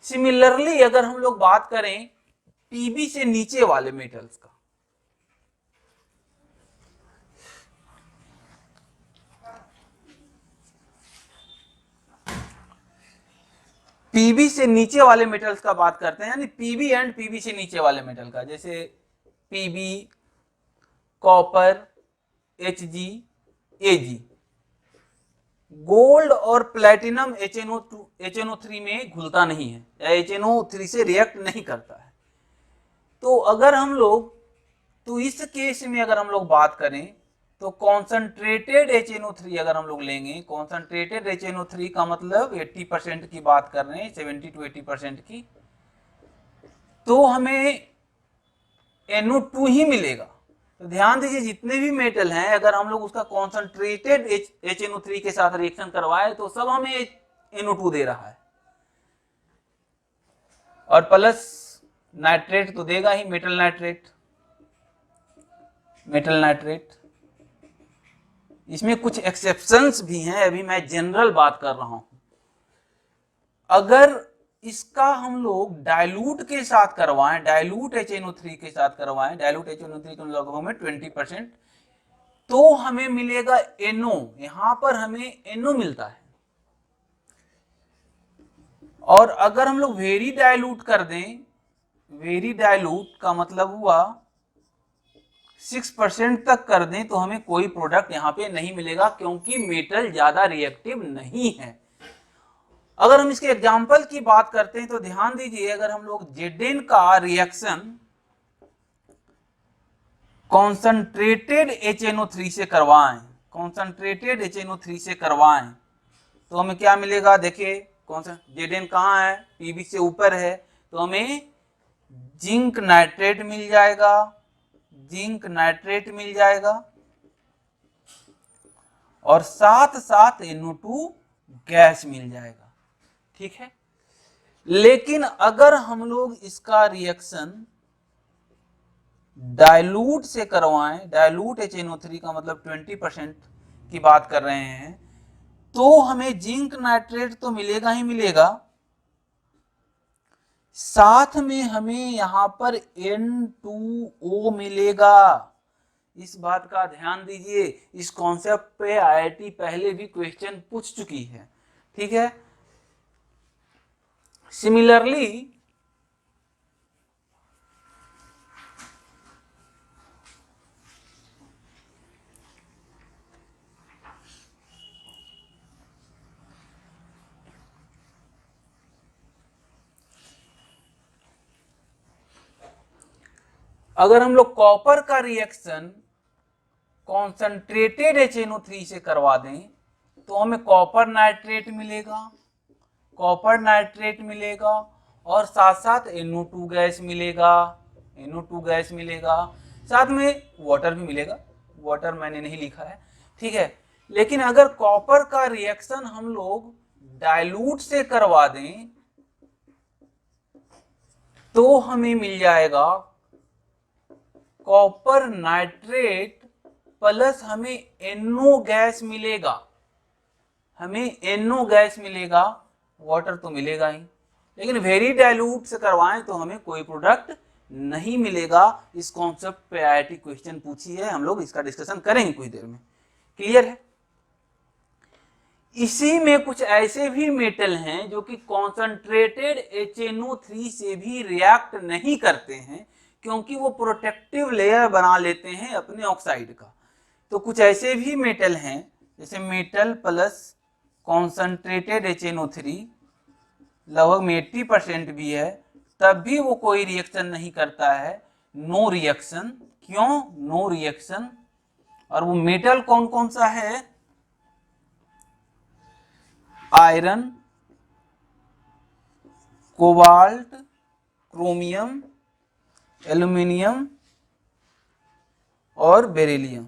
[SPEAKER 1] सिमिलरली अगर हम लोग बात करें पीबी से नीचे वाले मेटल्स का, पीबी से नीचे वाले मेटल्स का बात करते हैं, यानी पीबी एंड पीबी से नीचे वाले मेटल का, जैसे PB, copper, Hg, Ag, gold और प्लेटिनम HNO3 में घुलता नहीं है, या HNO3 से रिएक्ट नहीं करता है। तो अगर हम लोग, तो इस केस में अगर हम लोग बात करें तो कॉन्सेंट्रेटेड HNO3 अगर हम लोग लेंगे, कॉन्सेंट्रेटेड HNO3 का मतलब 80% की बात कर रहे हैं, 70 to 80% की, तो हमें NO2 ही मिलेगा। तो ध्यान दीजिए जितने भी मेटल हैं अगर हम लोग उसका कॉन्सेंट्रेटेड HNO3 के साथ रिएक्शन करवाए तो सब हमें NO2 दे रहा है, और प्लस नाइट्रेट तो देगा ही, मेटल नाइट्रेट। इसमें कुछ एक्सेप्शंस भी हैं, अभी मैं जनरल बात कर रहा हूं। अगर इसका हम लोग डाइल्यूट के साथ करवाएं, डाइल्यूट HNO3 के साथ करवाएं, डाइल्यूट HNO3 के लगभग में 20%, तो हमें मिलेगा NO, यहां पर हमें NO मिलता है। और अगर हम लोग वेरी डाइल्यूट कर दें, वेरी डाइल्यूट का मतलब हुआ 6% तक कर दें, तो हमें कोई प्रोडक्ट यहां पे नहीं मिलेगा, क्योंकि मेटल ज्यादा रिएक्टिव नहीं है। अगर हम इसके एग्जाम्पल की बात करते हैं तो ध्यान दीजिए, अगर हम लोग Zn का रिएक्शन कॉन्सेंट्रेटेड HNO3 से करवाएं, कॉन्सेंट्रेटेड HNO3 से करवाएं, तो हमें क्या मिलेगा, देखिए Zn कहाँ है, Pb से ऊपर है, तो हमें जिंक नाइट्रेट मिल जाएगा, जिंक नाइट्रेट मिल जाएगा और साथ साथ NO2 गैस मिल जाएगा। ठीक है, लेकिन अगर हम लोग इसका रिएक्शन डाइल्यूट से करवाएं, डाइल्यूट HNO3 का मतलब 20% की बात कर रहे हैं, तो हमें जिंक नाइट्रेट तो मिलेगा ही मिलेगा, साथ में हमें यहां पर N2O मिलेगा। इस बात का ध्यान दीजिए, इस कॉन्सेप्ट पे IIT पहले भी क्वेश्चन पूछ चुकी है। ठीक है, सिमिलरली अगर हम लोग कॉपर का रिएक्शन कॉन्सेंट्रेटेड HNO3 से करवा दें तो हमें कॉपर नाइट्रेट मिलेगा, कॉपर नाइट्रेट मिलेगा और साथ साथ NO2 गैस मिलेगा, NO2 गैस मिलेगा, साथ में वाटर भी मिलेगा, वाटर मैंने नहीं लिखा है। ठीक है, लेकिन अगर कॉपर का रिएक्शन हम लोग डाइल्यूट से करवा दें तो हमें मिल जाएगा कॉपर नाइट्रेट प्लस हमें NO गैस मिलेगा, हमें NO गैस मिलेगा, वाटर तो मिलेगा ही, लेकिन वेरी डाइल्यूट से करवाएं तो हमें कोई प्रोडक्ट नहीं मिलेगा। इस कॉन्सेप्ट पे IIT क्वेश्चन पूछी है, हम लोग इसका डिस्कशन करेंगे कुछ देर में। क्लियर है? इसी में कुछ ऐसे भी मेटल हैं जो कि कॉन्सेंट्रेटेड HNO3 से भी रिएक्ट नहीं करते हैं, क्योंकि वो प्रोटेक्टिव लेयर बना लेते हैं अपने ऑक्साइड का। तो कुछ ऐसे भी मेटल हैं, जैसे मेटल प्लस कॉन्सेंट्रेटेड HNO3 लगभग में 80% भी है, तब भी वो कोई रिएक्शन नहीं करता है, नो रिएक्शन। क्यों नो रिएक्शन? और वो मेटल कौन कौन सा है? आयरन, कोबाल्ट, क्रोमियम, एल्यूमिनियम और बेरिलियम।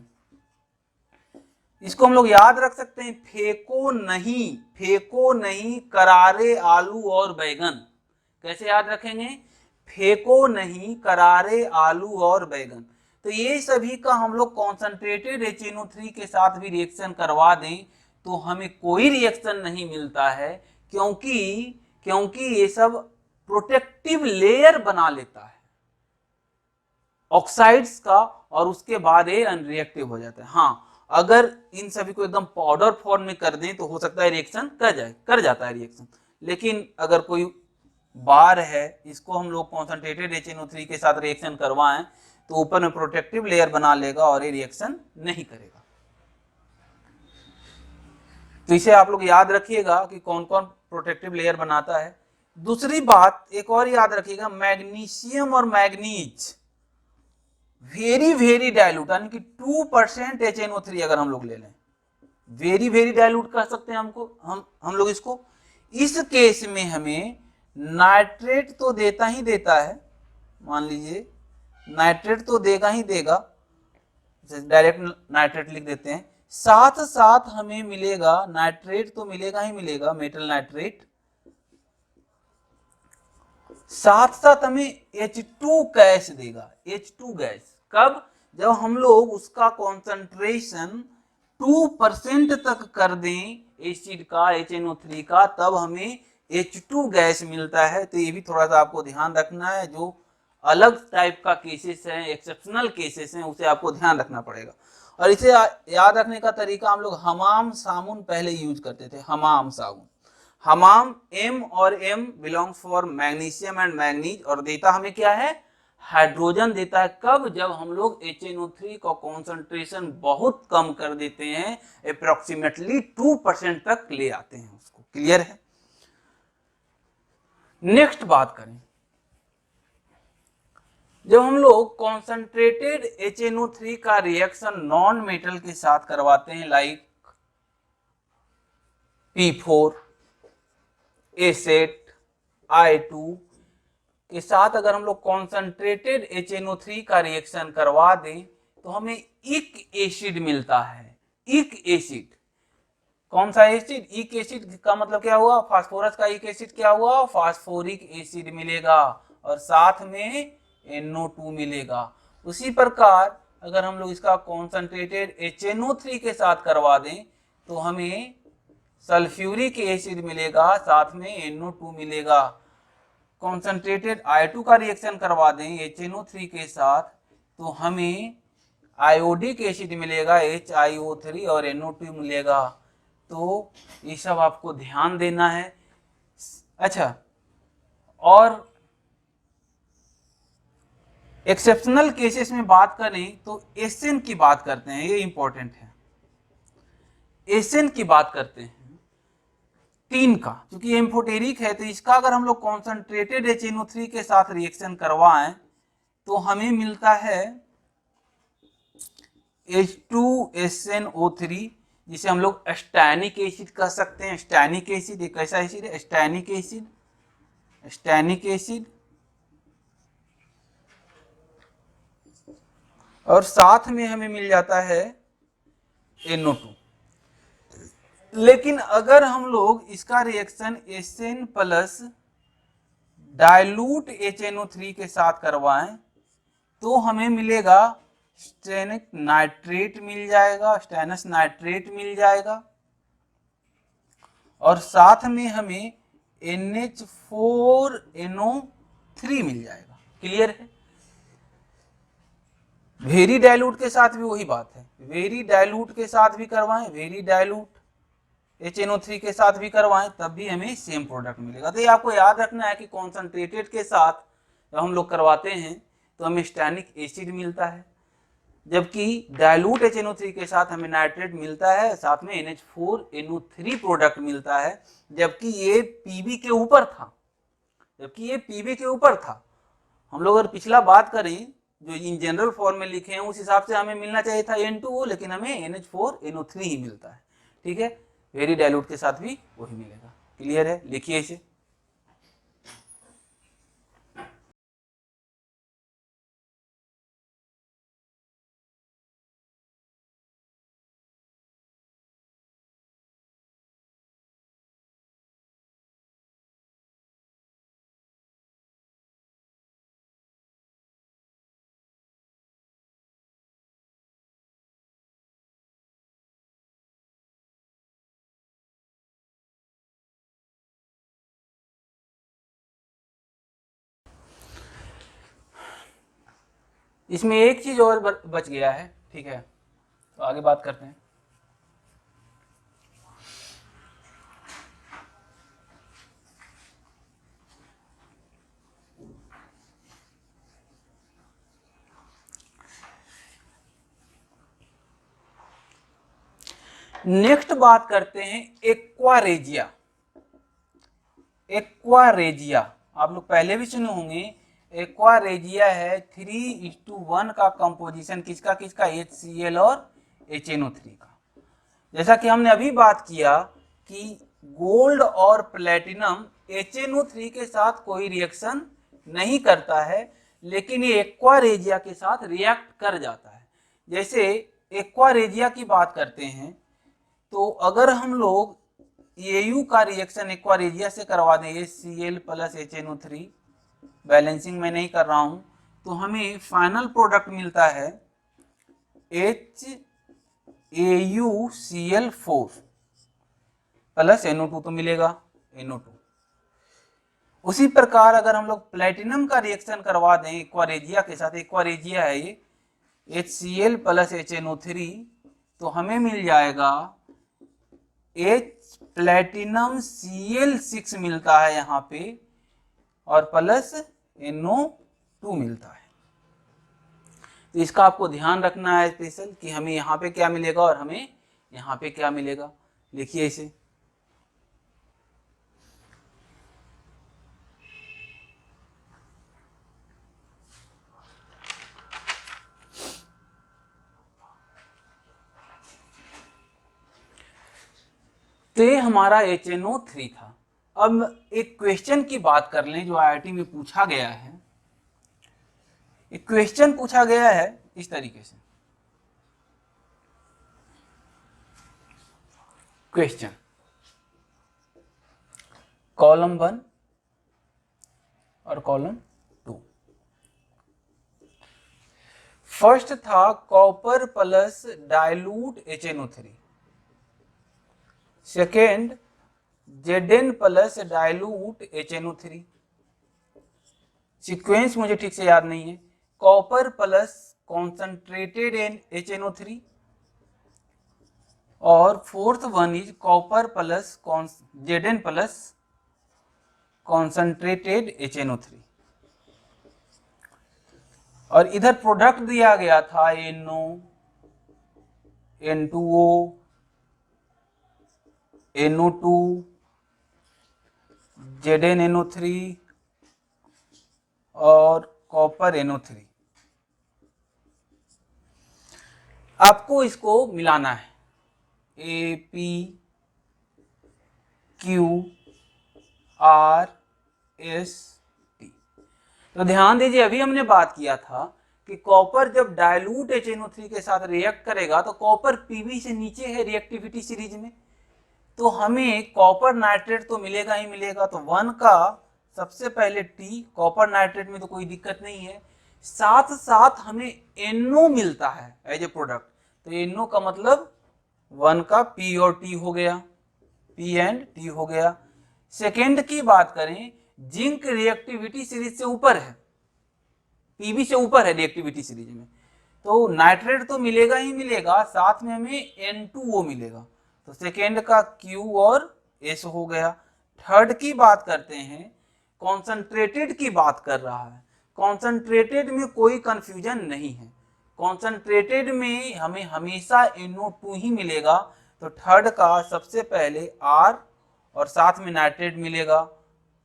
[SPEAKER 1] इसको हम लोग याद रख सकते हैं, फेंको नहीं, फेंको नहीं करारे आलू और बैगन। कैसे याद रखेंगे? फेंको नहीं करारे आलू और बैगन। तो ये सभी का हम लोग कॉन्सेंट्रेटेड HNO3 के साथ भी रिएक्शन करवा दें तो हमें कोई रिएक्शन नहीं मिलता है, क्योंकि ये सब प्रोटेक्टिव लेयर बना लेता है ऑक्साइड्स का, और उसके बाद ये अनरिएक्टिव हो जाता है। हाँ, अगर इन सभी को एकदम पाउडर फॉर्म में कर दें तो हो सकता है रिएक्शन कर जाता है रिएक्शन, लेकिन अगर कोई बार है, इसको हम लोग कॉन्सेंट्रेटेड HNO3 के साथ रिएक्शन करवाएं तो ऊपर में प्रोटेक्टिव लेयर बना लेगा और ये रिएक्शन नहीं करेगा। तो इसे आप लोग याद रखिएगा कि कौन कौन प्रोटेक्टिव लेयर बनाता है। दूसरी बात एक और याद रखिएगा, मैग्नीशियम और मैग्नीज वेरी वेरी डाइल्यूट, यानी कि 2% HNO3 अगर हम लोग ले लें, वेरी वेरी डाइल्यूट कह सकते हैं हमको, हम लोग इसको। इस केस में हमें नाइट्रेट तो देता ही देता है, मान लीजिए नाइट्रेट तो देगा ही देगा, डायरेक्ट नाइट्रेट लिख देते हैं, साथ साथ हमें मिलेगा, नाइट्रेट तो मिलेगा ही मिलेगा, मेटल नाइट्रेट, साथ साथ हमें H2 गैस देगा, H2 गैस। कब? जब हम लोग उसका कॉन्सेंट्रेशन 2% तक कर दें एसिड का, HNO3 का, तब हमें H2 गैस मिलता है। तो ये भी थोड़ा सा आपको ध्यान रखना है, जो अलग टाइप का केसेस हैं, एक्सेप्शनल केसेस हैं, उसे आपको ध्यान रखना पड़ेगा। और इसे याद रखने का तरीका, हम लोग हमाम साबुन पहले यूज करते थे, हमाम साबुन, हमाम M और M belongs for magnesium and manganese, और देता हमें क्या है? हाइड्रोजन देता है। कब? जब हम लोग HNO3 का कॉन्सेंट्रेशन बहुत कम कर देते हैं, अप्रोक्सीमेटली 2% तक ले आते हैं उसको। क्लियर है? नेक्स्ट बात करें, जब हम लोग कॉन्सेंट्रेटेड HNO3 का रिएक्शन नॉन मेटल के साथ करवाते हैं, लाइक P4, A8, I2, के साथ अगर हम लोग कॉन्सेंट्रेटेड HNO3 का रिएक्शन करवा दें तो हमें इक एसिड मिलता है। इक एसिड, कौन सा एसिड? इक एसिड का मतलब क्या हुआ? फास्फोरस का इक एसिड क्या हुआ? फास्फोरिक एसिड मिलेगा और साथ में NO2 मिलेगा। उसी प्रकार अगर हम लोग इसका कॉन्सेंट्रेटेड HNO3 के साथ करवा दें तो हमें सल्फ्यूरिक एसिड मिलेगा, साथ में NO2 मिलेगा। कॉन्सेंट्रेटेड I2 का रिएक्शन करवा दें HNO3 के साथ तो हमें आयोडिक एसिड मिलेगा HiO3 और NO2 मिलेगा। तो ये सब आपको ध्यान देना है। अच्छा, और एक्सेप्शनल केसेस में बात करें तो एसएन की बात करते हैं, ये इंपॉर्टेंट है। एसएन की बात करते हैं 3 का, क्योंकि एम्फोटेरिक है तो इसका अगर हम लोग कॉन्सेंट्रेटेड HNO3 के साथ रिएक्शन करवाएं तो हमें मिलता है H2SnO3, जिसे हम लोग स्टैनिक एसिड कह सकते हैं। स्टैनिक एसिड एक ऐसा एसिड है, स्टैनिक एसिड, स्टैनिक एसिड। और साथ में हमें मिल जाता है NO2। लेकिन अगर हम लोग इसका reaction Sn plus dilute HNO3 के साथ करवाएं तो हमें मिलेगा स्टेनिक नाइट्रेट मिल जाएगा, स्टेनस नाइट्रेट मिल जाएगा और साथ में हमें NH4NO3 मिल जाएगा। क्लियर है? वेरी डाइल्यूट के साथ भी वही बात है, वेरी डाइल्यूट के साथ भी करवाएं, वेरी डाइल्यूट HNO3 के साथ भी करवाएं तब भी हमें सेम प्रोडक्ट मिलेगा। तो ये आपको याद रखना है कि कॉन्सेंट्रेटेड के साथ जब हम लोग करवाते हैं तो हमें स्टैनिक एसिड मिलता है, जबकि डाइल्यूट HNO3 के साथ हमें नाइट्रेट मिलता है, साथ में NH4NO3 प्रोडक्ट मिलता है, जबकि ये पीबी के ऊपर था, जबकि ये पीबी के ऊपर था। हम लोग अगर पिछला बात करें जो इन जनरल फॉर्म में लिखे हैं उस हिसाब से हमें मिलना चाहिए था N2O, लेकिन हमें NH4NO3 ही मिलता है। ठीक है, वेरी डाइल्यूट के साथ भी वही मिलेगा। क्लियर है? लिखिए इसे। इसमें एक चीज और बच गया है। ठीक है, तो आगे बात करते हैं। नेक्स्ट बात करते हैं एक्वारेजिया। एक्वारेजिया आप लोग पहले भी सुने होंगे। एक्वारेजिया है 3:1 का कंपोजिशन, किसका किसका? HCl और HNO3 का। जैसा कि हमने अभी बात किया कि गोल्ड और प्लेटिनम HNO3 के साथ कोई रिएक्शन नहीं करता है, लेकिन ये एक्वारेजिया के साथ रिएक्ट कर जाता है। जैसे एक्वारेजिया की बात करते हैं तो अगर हम लोग AU का रिएक्शन एक्वारेजिया से करवा दें, HCl प्लस HNO3, बैलेंसिंग मैं नहीं कर रहा हूं, तो हमें फाइनल प्रोडक्ट मिलता है HAuCl4 प्लस NO2 तो मिलेगा, NO2। उसी प्रकार अगर हम लोग प्लेटिनम का रिएक्शन करवा दें एक्वारेजिया के साथ, एक्वारेजिया है ये, HCl प्लस HNO3, तो हमें मिल जाएगा H प्लेटिनम Cl6 मिलता है यहाँ पे और प्लस NO2 मिलता है। तो इसका आपको ध्यान रखना है स्पेशल कि हमें यहाँ पे क्या मिलेगा और हमें यहाँ पे क्या मिलेगा। लिखिए इसे। तो ये हमारा HNO3 था। अब एक क्वेश्चन की बात कर लें जो आईआईटी में पूछा गया है। एक क्वेश्चन पूछा गया है इस तरीके से। क्वेश्चन कॉलम 1 और कॉलम 2। फर्स्ट था copper plus dilute HNO3, second Zn plus dilute HNO3। Sequence मुझे ठीक से याद नहीं है। कॉपर प्लस कॉन्सेंट्रेटेड HNO3 और fourth one is copper plus Zn plus concentrated HNO3। और इधर प्रोडक्ट दिया गया था NO, N2O, NO2, ZnNO3 और कॉपर NO3। आपको इसको मिलाना है AP, Q, R, S, T। तो ध्यान दीजिए, अभी हमने बात किया था कि कॉपर जब डाइल्यूट HNO3 के साथ रिएक्ट करेगा तो कॉपर Pb से नीचे है रिएक्टिविटी सीरीज में, तो हमें कॉपर नाइट्रेट तो मिलेगा ही मिलेगा। तो 1 का सबसे पहले T, कॉपर नाइट्रेट में तो कोई दिक्कत नहीं है, साथ साथ हमें NO मिलता है एज ए प्रोडक्ट। तो NO का मतलब 1 का P और T हो गया, P एंड T हो गया। सेकेंड की बात करें, जिंक रिएक्टिविटी सीरीज से ऊपर है, Pb से ऊपर है रिएक्टिविटी सीरीज में, तो नाइट्रेट तो मिलेगा ही मिलेगा, साथ में हमें N2O मिलेगा। तो सेकेंड का Q और S हो गया। थर्ड की बात करते हैं, कॉन्सेंट्रेटेड की बात कर रहा है। कॉन्सेंट्रेटेड में कोई कंफ्यूजन नहीं है, कॉन्सेंट्रेटेड में हमें हमेशा NO2 ही मिलेगा। तो थर्ड का सबसे पहले R और साथ में नाइट्रेट मिलेगा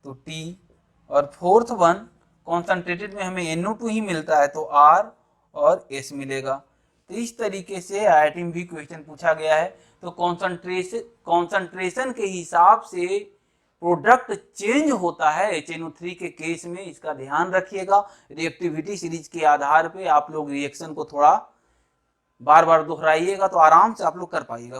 [SPEAKER 1] तो T, और फोर्थ वन कॉन्सेंट्रेटेड में हमें NO2 ही मिलता है तो R और S मिलेगा। तो इस तरीके से आईआईटी में भी क्वेश्चन पूछा गया है। तो कॉन्सेंट्रेशन के हिसाब से प्रोडक्ट चेंज होता है HNO3 के केस में, इसका ध्यान रखिएगा। रिएक्टिविटी सीरीज के आधार पे आप लोग रिएक्शन को थोड़ा बार बार दोहराइएगा तो आराम से आप लोग कर पाइएगा।